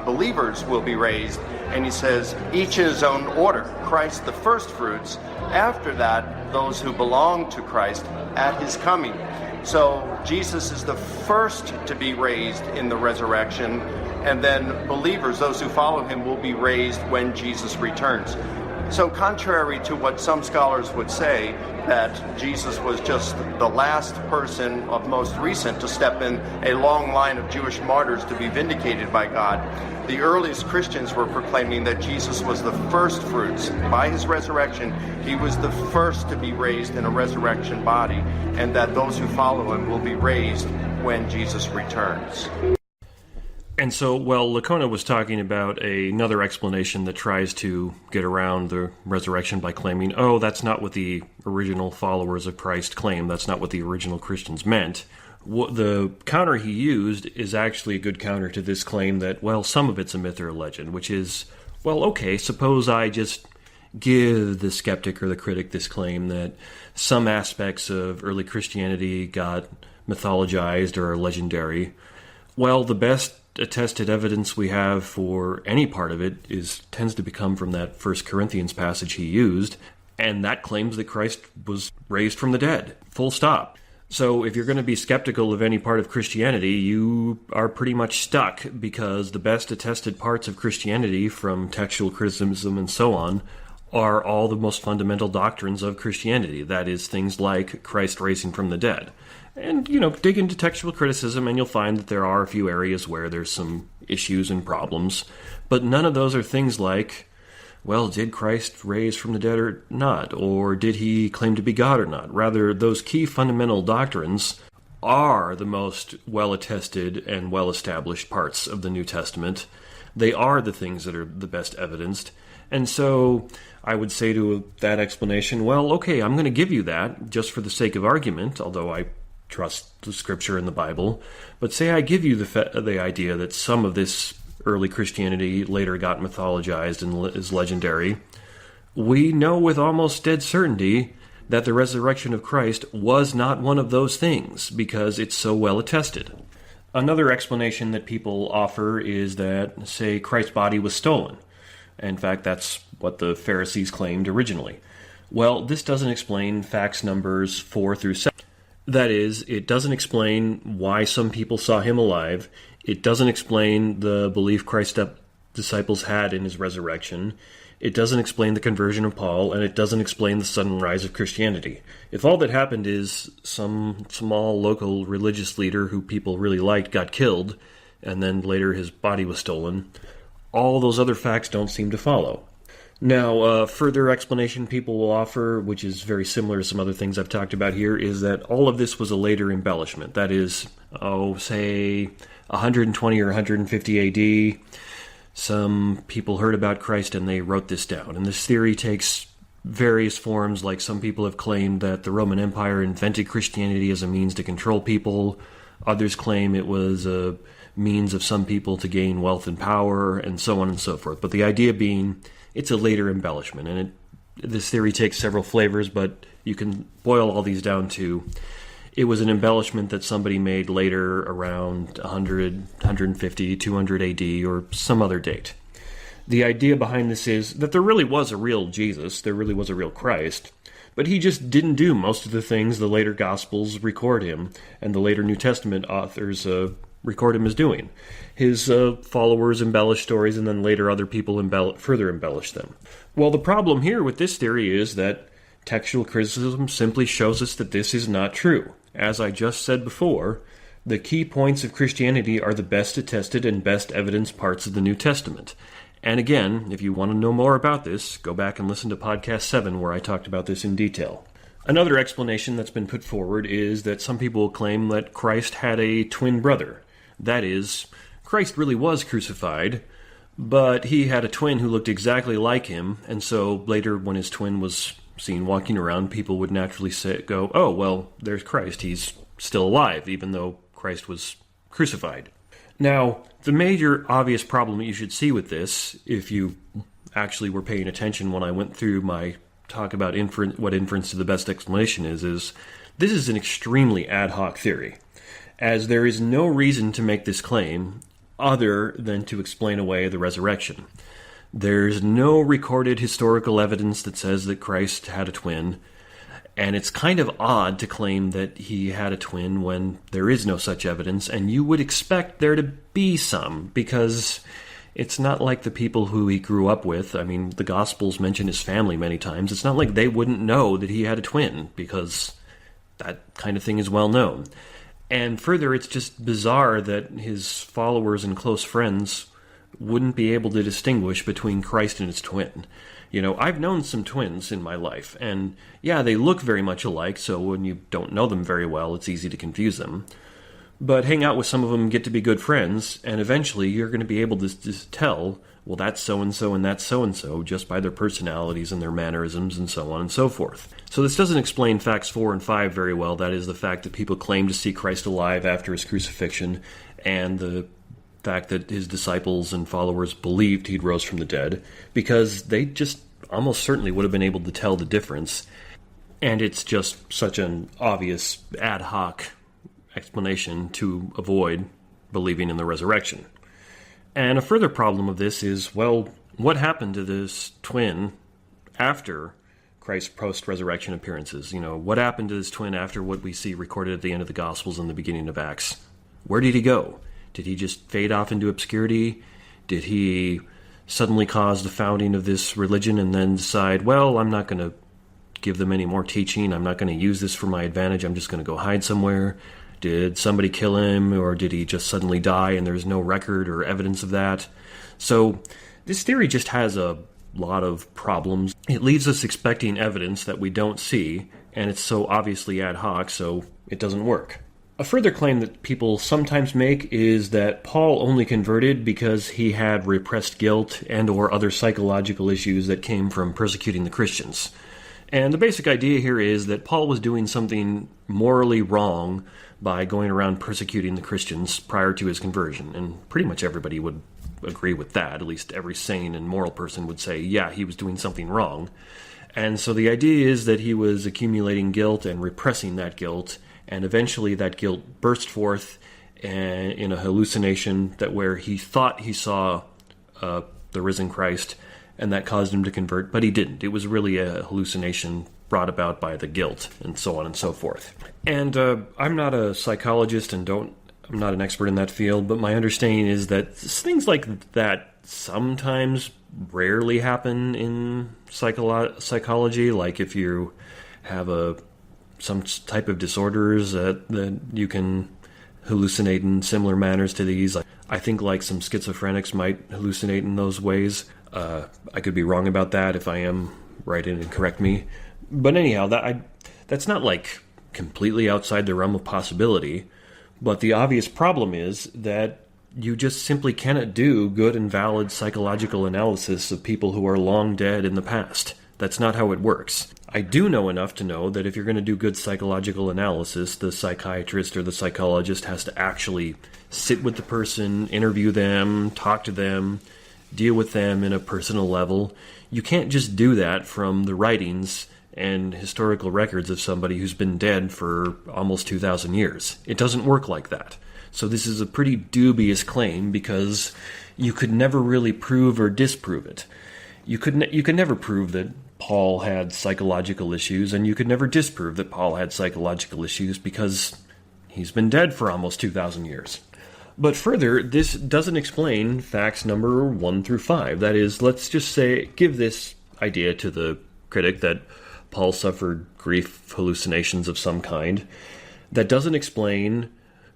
believers will be raised, and he says, each in his own order. Christ the first fruits, after that, those who belong to Christ at his coming. So Jesus is the first to be raised in the resurrection, and then believers, those who follow him, will be raised when Jesus returns. So contrary to what some scholars would say, that Jesus was just the last person of most recent to step in a long line of Jewish martyrs to be vindicated by God, the earliest Christians were proclaiming that Jesus was the first fruits. By his resurrection, he was the first to be raised in a resurrection body, and that those who follow him will be raised when Jesus returns. And so, Licona was talking about another explanation that tries to get around the resurrection by claiming, oh, that's not what the original followers of Christ claimed. That's not what the original Christians meant. The counter he used is actually a good counter to this claim that, well, some of it's a myth or a legend, which is, well, okay, suppose I just give the skeptic or the critic this claim that some aspects of early Christianity got mythologized or are legendary. Well, the best attested evidence we have for any part of it tends to come from that 1 Corinthians passage he used, and that claims that Christ was raised from the dead. Full stop. So if you're going to be skeptical of any part of Christianity, you are pretty much stuck, because the best attested parts of Christianity, from textual criticism and so on, are all the most fundamental doctrines of Christianity. That is, things like Christ raising from the dead. And, dig into textual criticism and you'll find that there are a few areas where there's some issues and problems. But none of those are things like, well, did Christ raise from the dead or not? Or did he claim to be God or not? Rather, those key fundamental doctrines are the most well-attested and well-established parts of the New Testament. They are the things that are the best evidenced. And so I would say to that explanation, well, okay, I'm going to give you that just for the sake of argument, although I trust the Scripture in the Bible. But say I give you the idea that some of this early Christianity later got mythologized and is legendary, we know with almost dead certainty that the resurrection of Christ was not one of those things because it's so well attested. Another explanation that people offer is that, say, Christ's body was stolen. In fact, that's what the Pharisees claimed originally. Well, this doesn't explain facts numbers 4 through 7. That is, it doesn't explain why some people saw him alive. It doesn't explain the belief Christ's disciples had in his resurrection. It doesn't explain the conversion of Paul, and it doesn't explain the sudden rise of Christianity. If all that happened is some small local religious leader who people really liked got killed, and then later his body was stolen, all those other facts don't seem to follow. Now, further explanation people will offer, which is very similar to some other things I've talked about here, is that all of this was a later embellishment. That is, say, 120 or 150 AD, some people heard about Christ and they wrote this down. And this theory takes various forms, like some people have claimed that the Roman Empire invented Christianity as a means to control people. Others claim it was a means of some people to gain wealth and power, and so on and so forth. But the idea being, it's a later embellishment. And this theory takes several flavors, but you can boil all these down to it was an embellishment that somebody made later around 100, 150, 200 AD, or some other date. The idea behind this is that there really was a real Jesus, there really was a real Christ, but he just didn't do most of the things the later Gospels record him, and the later New Testament authors record him as doing. His followers embellish stories, and then later other people further embellish them. Well, the problem here with this theory is that textual criticism simply shows us that this is not true. As I just said before, the key points of Christianity are the best attested and best evidenced parts of the New Testament. And again, if you want to know more about this, go back and listen to Podcast 7 where I talked about this in detail. Another explanation that's been put forward is that some people claim that Christ had a twin brother. That is, Christ really was crucified, but he had a twin who looked exactly like him, and so later when his twin was seen walking around, people would naturally go, oh, well, there's Christ. He's still alive, even though Christ was crucified. Now, the major obvious problem that you should see with this, if you actually were paying attention when I went through my talk about what inference to the best explanation is this is an extremely ad hoc theory, as there is no reason to make this claim other than to explain away the resurrection. There's no recorded historical evidence that says that Christ had a twin, and it's kind of odd to claim that he had a twin when there is no such evidence, and you would expect there to be some, because it's not like the people who he grew up with. I mean, the Gospels mention his family many times. It's not like they wouldn't know that he had a twin, because that kind of thing is well known. And further, it's just bizarre that his followers and close friends wouldn't be able to distinguish between Christ and his twin. You know, I've known some twins in my life, and yeah, they look very much alike, so when you don't know them very well, it's easy to confuse them. But hang out with some of them, get to be good friends, and eventually you're going to be able to just tell, well, that's so-and-so and that's so-and-so, just by their personalities and their mannerisms and so on and so forth. So this doesn't explain facts 4 and 5 very well. That is the fact that people claim to see Christ alive after his crucifixion, and the fact that his disciples and followers believed he'd rose from the dead, because they just almost certainly would have been able to tell the difference. And it's just such an obvious ad hoc explanation to avoid believing in the resurrection. And a further problem of this is, well, what happened to this twin after Christ's post-resurrection appearances? You know, what happened to this twin after what we see recorded at the end of the Gospels and the beginning of Acts? Where did he go? Did he just fade off into obscurity? Did he suddenly cause the founding of this religion and then decide, well, I'm not going to give them any more teaching. I'm not going to use this for my advantage. I'm just going to go hide somewhere. Did somebody kill him, or did he just suddenly die and there's no record or evidence of that? So this theory just has a lot of problems. It leaves us expecting evidence that we don't see, and it's so obviously ad hoc, so it doesn't work. A further claim that people sometimes make is that Paul only converted because he had repressed guilt and or other psychological issues that came from persecuting the Christians. And the basic idea here is that Paul was doing something morally wrong by going around persecuting the Christians prior to his conversion, and pretty much everybody would agree with that. At least every sane and moral person would say, yeah, he was doing something wrong. And so the idea is that he was accumulating guilt and repressing that guilt, and eventually that guilt burst forth in a hallucination that where he thought he saw the risen Christ, and that caused him to convert, but he didn't. It was really a hallucination brought about by the guilt, and so on and so forth. And I'm not a psychologist and I'm not an expert in that field, but my understanding is that things like that sometimes rarely happen in psychology. Like if you have some type of disorders that you can hallucinate in similar manners to these. I think like some schizophrenics might hallucinate in those ways. I could be wrong about that. If I am, write in and correct me. But anyhow, that's not like completely outside the realm of possibility. But the obvious problem is that you just simply cannot do good and valid psychological analysis of people who are long dead in the past. That's not how it works. I do know enough to know that if you're going to do good psychological analysis, the psychiatrist or the psychologist has to actually sit with the person, interview them, talk to them, deal with them in a personal level. You can't just do that from the writings and historical records of somebody who's been dead for almost 2,000 years. It doesn't work like that. So this is a pretty dubious claim because you could never really prove or disprove it. You could never prove that Paul had psychological issues, and you could never disprove that Paul had psychological issues because he's been dead for almost 2,000 years. But further, this doesn't explain facts number 1 through 5. That is, let's just say, give this idea to the critic that Paul suffered grief hallucinations of some kind. That doesn't explain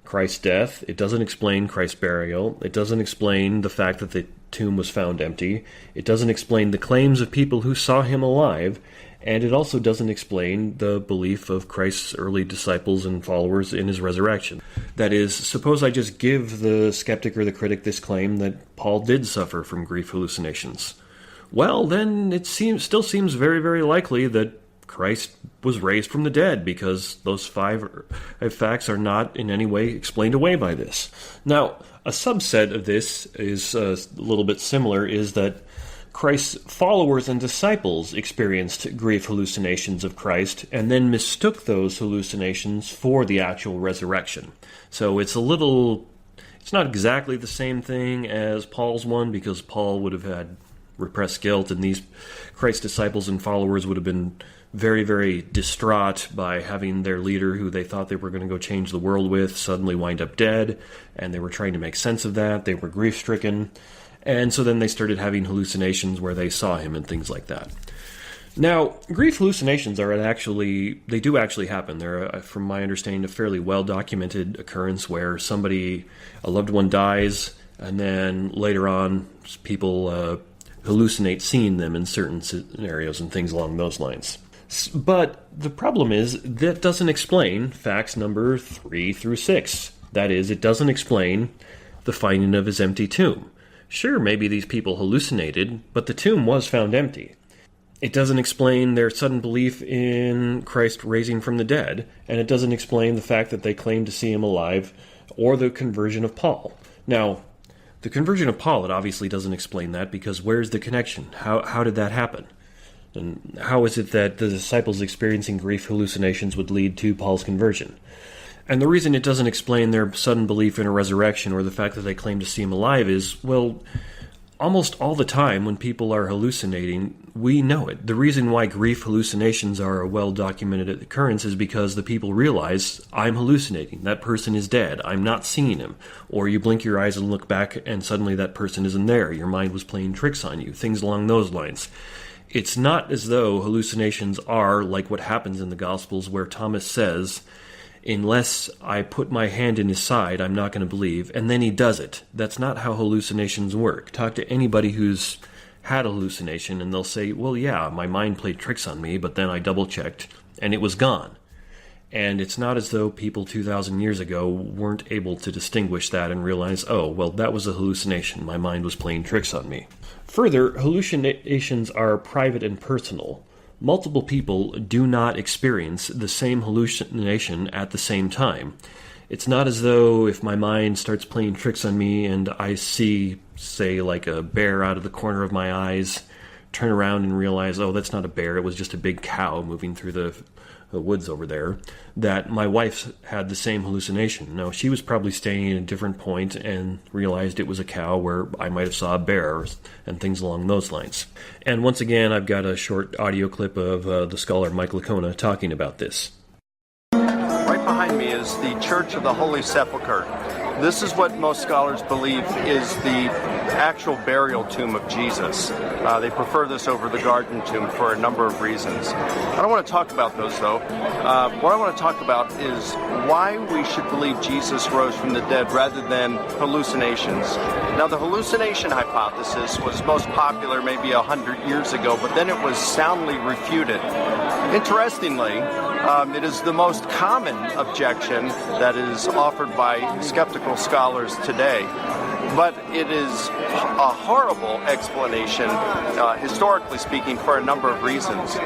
Christ's death. It doesn't explain Christ's burial. It doesn't explain the fact that the tomb was found empty. It doesn't explain the claims of people who saw him alive. And it also doesn't explain the belief of Christ's early disciples and followers in his resurrection. That is, suppose I just give the skeptic or the critic this claim that Paul did suffer from grief hallucinations. Well, then it still seems very, very likely that Christ was raised from the dead, because those 5 facts are not in any way explained away by this. Now, a subset of this is a little bit similar, is that Christ's followers and disciples experienced grief hallucinations of Christ and then mistook those hallucinations for the actual resurrection. So it's not exactly the same thing as Paul's one, because Paul would have had repressed guilt, and these Christ's disciples and followers would have been very, very distraught by having their leader, who they thought they were going to go change the world with, suddenly wind up dead, and they were trying to make sense of that. They were grief-stricken, and so then they started having hallucinations where they saw him and things like that. Now, grief hallucinations they do actually happen. They're, from my understanding, a fairly well-documented occurrence where a loved one dies, and then later on, people hallucinate seeing them in certain scenarios and things along those lines. But the problem is that doesn't explain facts number 3 through 6. That is, it doesn't explain the finding of his empty tomb. Sure, maybe these people hallucinated, but the tomb was found empty. It doesn't explain their sudden belief in Christ raising from the dead, and it doesn't explain the fact that they claimed to see him alive, or the conversion of Paul. Now, the conversion of Paul, it obviously doesn't explain that, because where's the connection? How did that happen? And how is it that the disciples experiencing grief hallucinations would lead to Paul's conversion? And the reason it doesn't explain their sudden belief in a resurrection or the fact that they claim to see him alive is, well, almost all the time when people are hallucinating, we know it. The reason why grief hallucinations are a well-documented occurrence is because the people realize, I'm hallucinating, that person is dead, I'm not seeing him. Or you blink your eyes and look back and suddenly that person isn't there, your mind was playing tricks on you, things along those lines. It's not as though hallucinations are like what happens in the Gospels, where Thomas says, unless I put my hand in his side, I'm not going to believe, and then he does it. That's not how hallucinations work. Talk to anybody who's had a hallucination, and they'll say, well, yeah, my mind played tricks on me, but then I double-checked, and it was gone. And it's not as though people 2,000 years ago weren't able to distinguish that and realize, oh, well, that was a hallucination. My mind was playing tricks on me. Further, hallucinations are private and personal. Multiple people do not experience the same hallucination at the same time. It's not as though if my mind starts playing tricks on me and I see, say, like a bear out of the corner of my eyes, turn around and realize, oh, that's not a bear, it was just a big cow moving through the woods over there, that my wife had the same hallucination. No, she was probably staying at a different point and realized it was a cow where I might have saw a bear and things along those lines. And once again, I've got a short audio clip of the scholar Mike Licona talking about this. Right behind me is the Church of the Holy Sepulchre. This is what most scholars believe is the actual burial tomb of Jesus. They prefer this over the garden tomb for a number of reasons. I don't want to talk about those, though. What I want to talk about is why we should believe Jesus rose from the dead rather than hallucinations. Now, the hallucination hypothesis was most popular maybe 100 years ago, but then it was soundly refuted. Interestingly, it is the most common objection that is offered by skeptical scholars today. But it is a horrible explanation, historically speaking, for a number of reasons.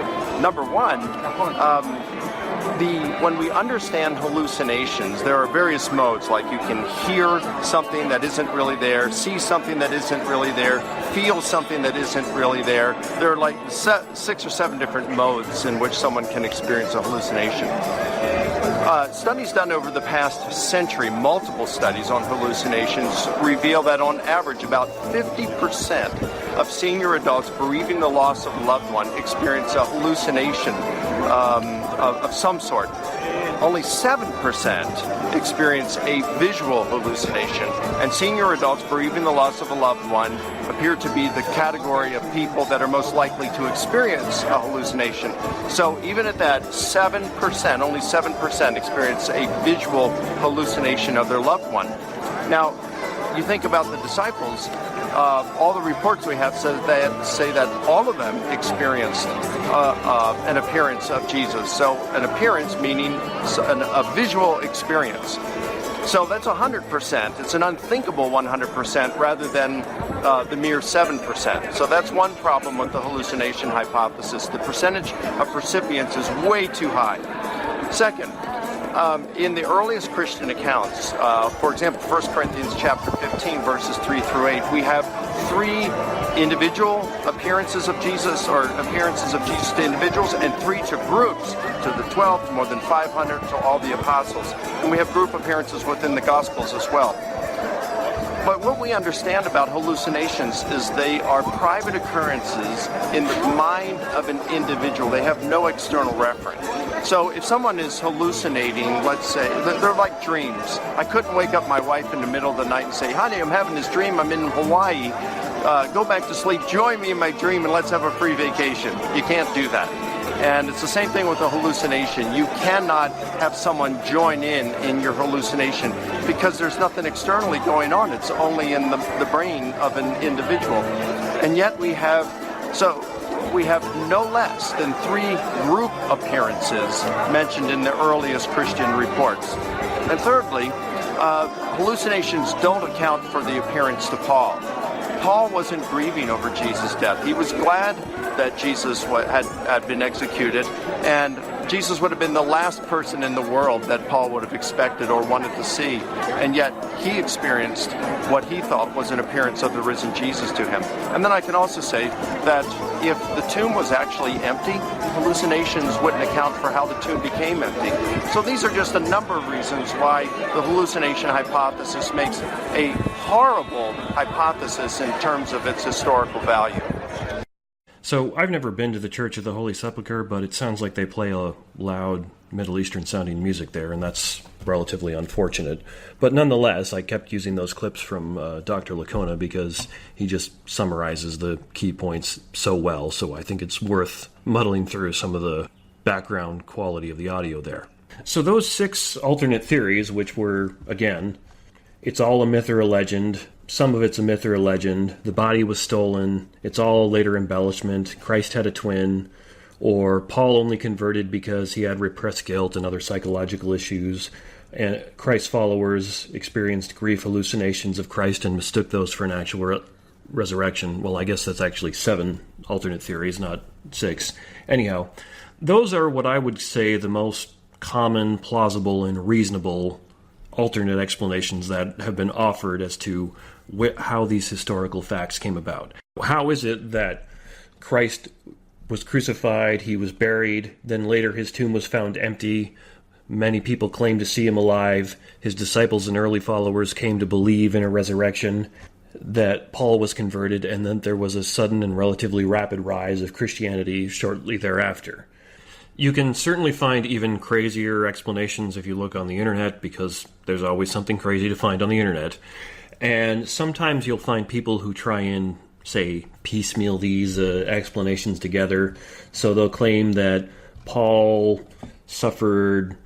Number one, when we understand hallucinations, there are various modes, like you can hear something that isn't really there, see something that isn't really there, feel something that isn't really there. There are like 6 or 7 different modes in which someone can experience a hallucination. Studies done over the past century, multiple studies on hallucinations, reveal that on average about 50% of senior adults bereaving the loss of a loved one experience a hallucination of some sort. Only 7% experience a visual hallucination, and senior adults bereaving the loss of a loved one appear to be the category of people that are most likely to experience a hallucination. So even at that 7%, only 7% experience a visual hallucination of their loved one. Now, you think about the disciples, all the reports we have say that all of them experienced an appearance of Jesus. So an appearance meaning a visual experience. So that's 100%. It's an unthinkable 100% rather than the mere 7%. So that's one problem with the hallucination hypothesis. The percentage of recipients is way too high. Second, in the earliest Christian accounts, for example, 1 Corinthians chapter 15, verses 3 through 8, we have 3 individual appearances of Jesus, or appearances of Jesus to individuals, and 3 to groups, to the 12, to more than 500, to all the apostles. And we have group appearances within the Gospels as well. But what we understand about hallucinations is they are private occurrences in the mind of an individual. They have no external reference. So if someone is hallucinating, let's say, they're like dreams. I couldn't wake up my wife in the middle of the night and say, honey, I'm having this dream, I'm in Hawaii. Go back to sleep, join me in my dream, and let's have a free vacation. You can't do that. And it's the same thing with a hallucination. You cannot have someone join in your hallucination because there's nothing externally going on. It's only in the brain of an individual. And yet we have no less than 3 group appearances mentioned in the earliest Christian reports. And thirdly, hallucinations don't account for the appearance to Paul. Paul wasn't grieving over Jesus' death. He was glad that Jesus had been executed, and Jesus would have been the last person in the world that Paul would have expected or wanted to see. And yet he experienced what he thought was an appearance of the risen Jesus to him. And then I can also say that if the tomb was actually empty, hallucinations wouldn't account for how the tomb became empty. So these are just a number of reasons why the hallucination hypothesis makes a horrible hypothesis in terms of its historical value. So I've never been to the Church of the Holy Sepulchre, but it sounds like they play a loud Middle Eastern sounding music there, and that's relatively unfortunate. But nonetheless, I kept using those clips from Dr. Licona because he just summarizes the key points so well, so I think it's worth muddling through some of the background quality of the audio there. So those 6 alternate theories, which were, again, it's all a myth or a legend, some of it's a myth or a legend, the body was stolen, it's all later embellishment, Christ had a twin, or Paul only converted because he had repressed guilt and other psychological issues, and Christ's followers experienced grief hallucinations of Christ and mistook those for an actual resurrection. Well, I guess that's actually 7 alternate theories, not 6. Anyhow, those are what I would say the most common, plausible, and reasonable alternate explanations that have been offered as to how these historical facts came about. How is it that Christ was crucified, he was buried, then later his tomb was found empty? Many people claim to see him alive. His disciples and early followers came to believe in a resurrection, that Paul was converted, and then there was a sudden and relatively rapid rise of Christianity shortly thereafter. You can certainly find even crazier explanations if you look on the internet, because there's always something crazy to find on the internet. And sometimes you'll find people who try and, say, piecemeal these explanations together. So they'll claim that Paul suffered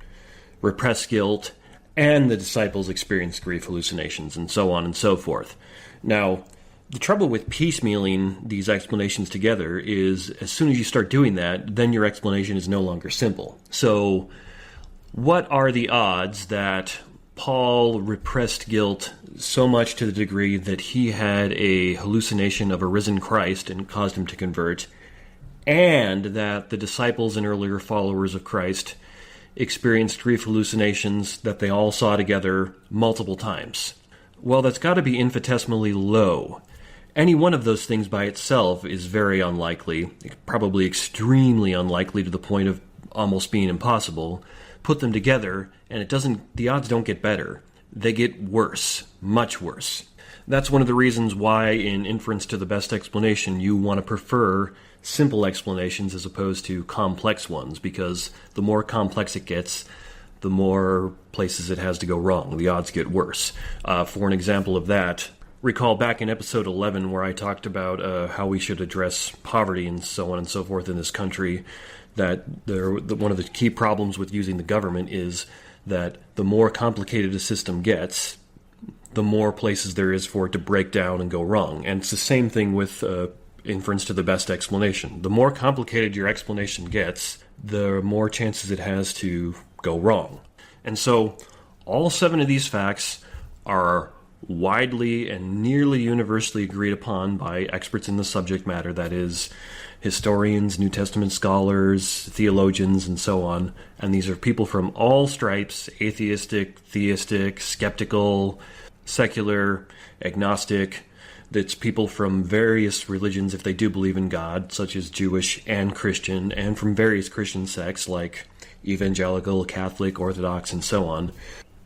repressed guilt and the disciples experienced grief hallucinations, and so on and so forth. Now, the trouble with piecemealing these explanations together is as soon as you start doing that, then your explanation is no longer simple. So, what are the odds that Paul repressed guilt so much to the degree that he had a hallucination of a risen Christ and caused him to convert, and that the disciples and earlier followers of Christ experienced grief hallucinations that they all saw together multiple times? Well, that's got to be infinitesimally low. Any one of those things by itself is very unlikely, probably extremely unlikely to the point of almost being impossible. Put them together, and the odds don't get better. They get worse, much worse. That's one of the reasons why in Inference to the Best Explanation you want to prefer simple explanations as opposed to complex ones, because the more complex it gets, the more places it has to go wrong. The odds get worse. For an example of that, recall back in episode 11 where I talked about how we should address poverty and so on and so forth in this country, that one of the key problems with using the government is that the more complicated a system gets, the more places there is for it to break down and go wrong. And it's the same thing with Inference to the Best Explanation. The more complicated your explanation gets, the more chances it has to go wrong. And so all 7 of these facts are widely and nearly universally agreed upon by experts in the subject matter, that is, historians, New Testament scholars, theologians, and so on. And these are people from all stripes: atheistic, theistic, skeptical, secular, agnostic. It's people from various religions, if they do believe in God, such as Jewish and Christian, and from various Christian sects like evangelical, Catholic, Orthodox, and so on.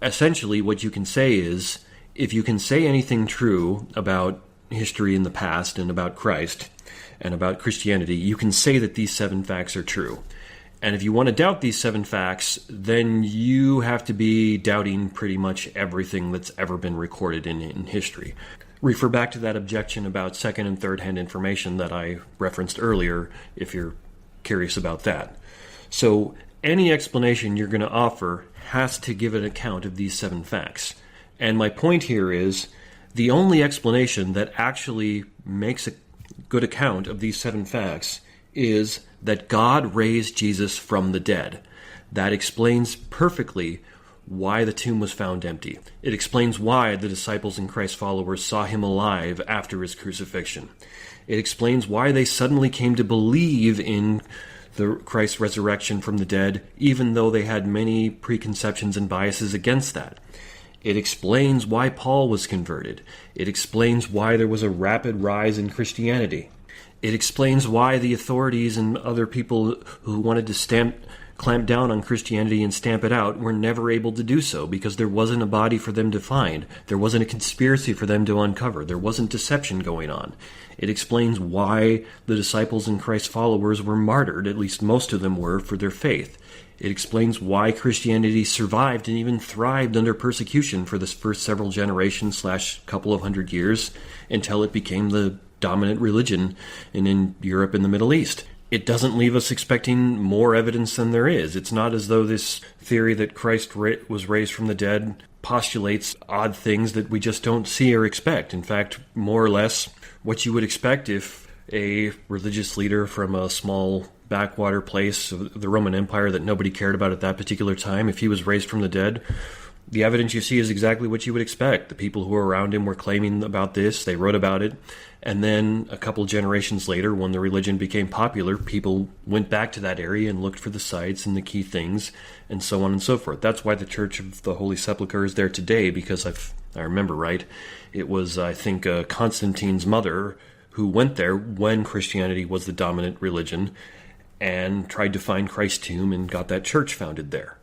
Essentially, what you can say is, if you can say anything true about history in the past and about Christ and about Christianity, you can say that these 7 facts are true. And if you want to doubt these 7 facts, then you have to be doubting pretty much everything that's ever been recorded in history. Refer back to that objection about second and third-hand information that I referenced earlier if you're curious about that. So any explanation you're going to offer has to give an account of these 7 facts. And my point here is, the only explanation that actually makes a good account of these 7 facts is that God raised Jesus from the dead. That explains perfectly why the tomb was found empty. It explains why the disciples and Christ's followers saw him alive after his crucifixion. It explains why they suddenly came to believe in Christ's resurrection from the dead, even though they had many preconceptions and biases against that. It explains why Paul was converted. It explains why there was a rapid rise in Christianity. It explains why the authorities and other people who wanted to clamp down on Christianity and stamp it out were never able to do so, because there wasn't a body for them to find. There wasn't a conspiracy for them to uncover. There wasn't deception going on. It explains why the disciples and Christ's followers were martyred, at least most of them were, for their faith. It explains why Christianity survived and even thrived under persecution for the first several generations / couple of hundred years until it became the dominant religion in Europe and the Middle East. It doesn't leave us expecting more evidence than there is. It's not as though this theory that Christ was raised from the dead postulates odd things that we just don't see or expect. In fact, more or less what you would expect if a religious leader from a small backwater place of the Roman Empire that nobody cared about at that particular time, if he was raised from the dead, the evidence you see is exactly what you would expect. The people who were around him were claiming about this, they wrote about it, and then a couple generations later, when the religion became popular, people went back to that area and looked for the sites and the key things, and so on and so forth. That's why the Church of the Holy Sepulchre is there today, because I remember right, it was, I think, Constantine's mother who went there when Christianity was the dominant religion and tried to find Christ's tomb and got that church founded there.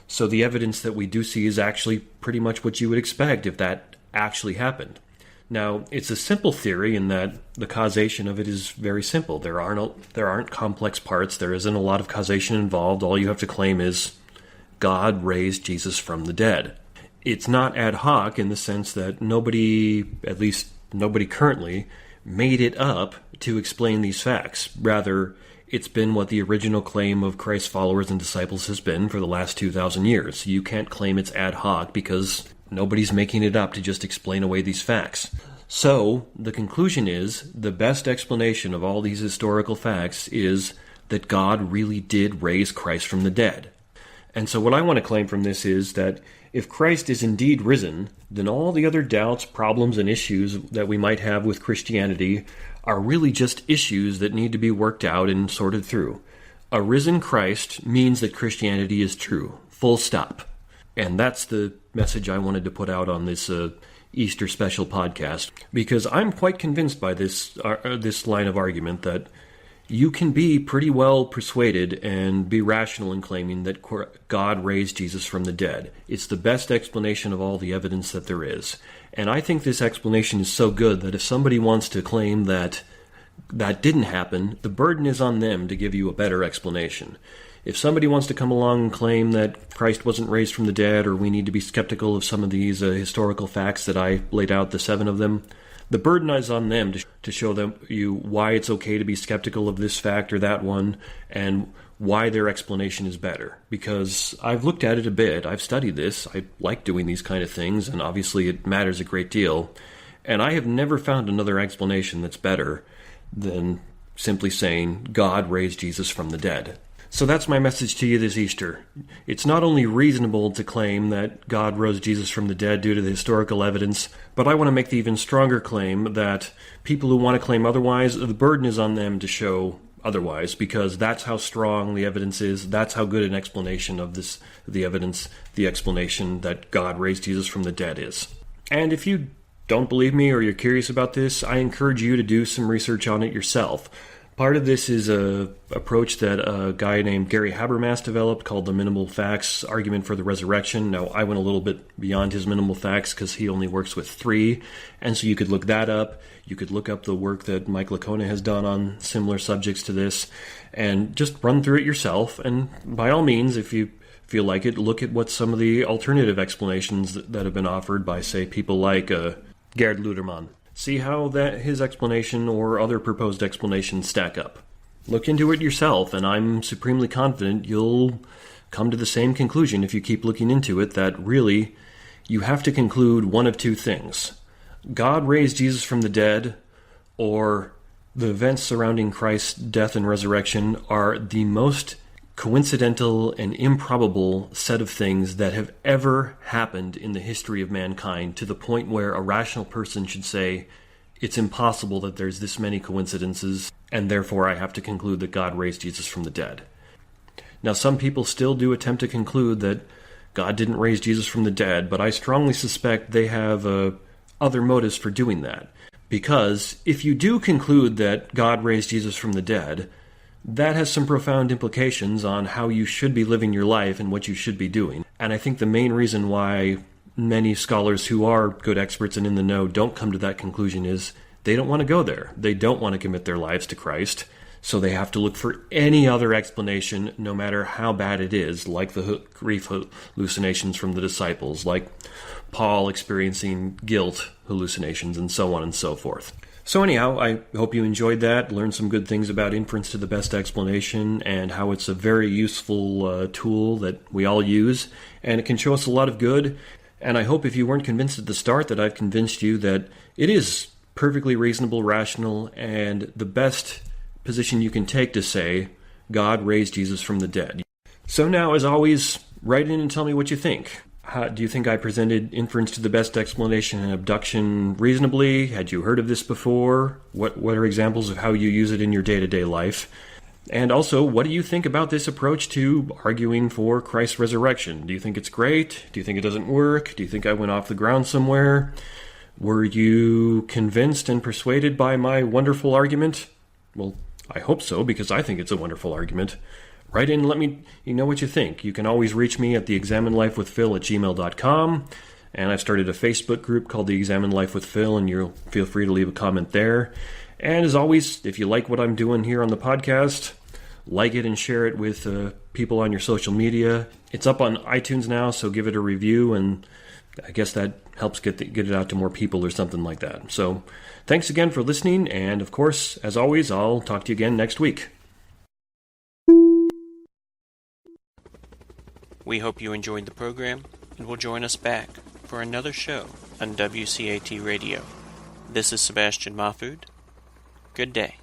So the evidence that we do see is actually pretty much what you would expect if that actually happened. Now, it's a simple theory in that the causation of it is very simple. There aren't complex parts. There isn't a lot of causation involved. All you have to claim is God raised Jesus from the dead. It's not ad hoc in the sense that nobody, at least nobody currently, made it up to explain these facts. Rather, it's been what the original claim of Christ's followers and disciples has been for the last 2,000 years. You can't claim it's ad hoc because nobody's making it up to just explain away these facts. So, the conclusion is, the best explanation of all these historical facts is that God really did raise Christ from the dead. And so what I want to claim from this is that if Christ is indeed risen, then all the other doubts, problems, and issues that we might have with Christianity are really just issues that need to be worked out and sorted through. A risen Christ means that Christianity is true. Full stop. And that's the message I wanted to put out on this Easter special podcast, because I'm quite convinced by this line of argument that you can be pretty well persuaded and be rational in claiming that God raised Jesus from the dead. It's the best explanation of all the evidence that there is. And I think this explanation is so good that if somebody wants to claim that that didn't happen, the burden is on them to give you a better explanation. If somebody wants to come along and claim that Christ wasn't raised from the dead, or we need to be skeptical of some of these historical facts that I laid out, the 7 of them, the burden is on them to show you why it's okay to be skeptical of this fact or that one, and why their explanation is better. Because I've looked at it a bit, I've studied this, I like doing these kind of things, and obviously it matters a great deal, and I have never found another explanation that's better than simply saying God raised Jesus from the dead. So that's my message to you this Easter. It's not only reasonable to claim that God rose Jesus from the dead due to the historical evidence, but I want to make the even stronger claim that people who want to claim otherwise, the burden is on them to show otherwise, because that's how strong the evidence is, that's how good an explanation of the evidence, the explanation that God raised Jesus from the dead is. And if you don't believe me or you're curious about this, I encourage you to do some research on it yourself. Part of this is an approach that a guy named Gary Habermas developed called the minimal facts argument for the resurrection. Now, I went a little bit beyond his minimal facts because he only works with 3, and so you could look that up. You could look up the work that Mike Licona has done on similar subjects to this, and just run through it yourself. And by all means, if you feel like it, look at what some of the alternative explanations that have been offered by, say, people like Gerd Ludermann. See how that his explanation or other proposed explanations stack up. Look into it yourself, and I'm supremely confident you'll come to the same conclusion if you keep looking into it, that really you have to conclude one of 2 things. God raised Jesus from the dead, or the events surrounding Christ's death and resurrection are the most coincidental and improbable set of things that have ever happened in the history of mankind, to the point where a rational person should say, it's impossible that there's this many coincidences, and therefore I have to conclude that God raised Jesus from the dead. Now, some people still do attempt to conclude that God didn't raise Jesus from the dead, but I strongly suspect they have other motives for doing that. Because if you do conclude that God raised Jesus from the dead, that has some profound implications on how you should be living your life and what you should be doing. And I think the main reason why many scholars who are good experts and in the know don't come to that conclusion is they don't want to go there. They don't want to commit their lives to Christ, so they have to look for any other explanation, no matter how bad it is, like the grief hallucinations from the disciples, like Paul experiencing guilt hallucinations, and so on and so forth. So anyhow, I hope you enjoyed that, learned some good things about inference to the best explanation, and how it's a very useful tool that we all use, and it can show us a lot of good. And I hope if you weren't convinced at the start that I've convinced you that it is perfectly reasonable, rational, and the best position you can take to say, God raised Jesus from the dead. So now, as always, write in and tell me what you think. Do you think I presented inference to the best explanation and abduction reasonably? Had you heard of this before? What are examples of how you use it in your day-to-day life? And also, what do you think about this approach to arguing for Christ's resurrection? Do you think it's great? Do you think it doesn't work? Do you think I went off the ground somewhere? Were you convinced and persuaded by my wonderful argument? Well, I hope so, because I think it's a wonderful argument. Write in and let me know what you think. You can always reach me at theexaminedlifewithphil@gmail.com. And I've started a Facebook group called The Examined Life with Phil, and you'll feel free to leave a comment there. And as always, if you like what I'm doing here on the podcast, like it and share it with people on your social media. It's up on iTunes now, so give it a review, and I guess that helps get it out to more people or something like that. So thanks again for listening, and of course, as always, I'll talk to you again next week. We hope you enjoyed the program and will join us back for another show on WCAT Radio. This is Sebastian Mahfood. Good day.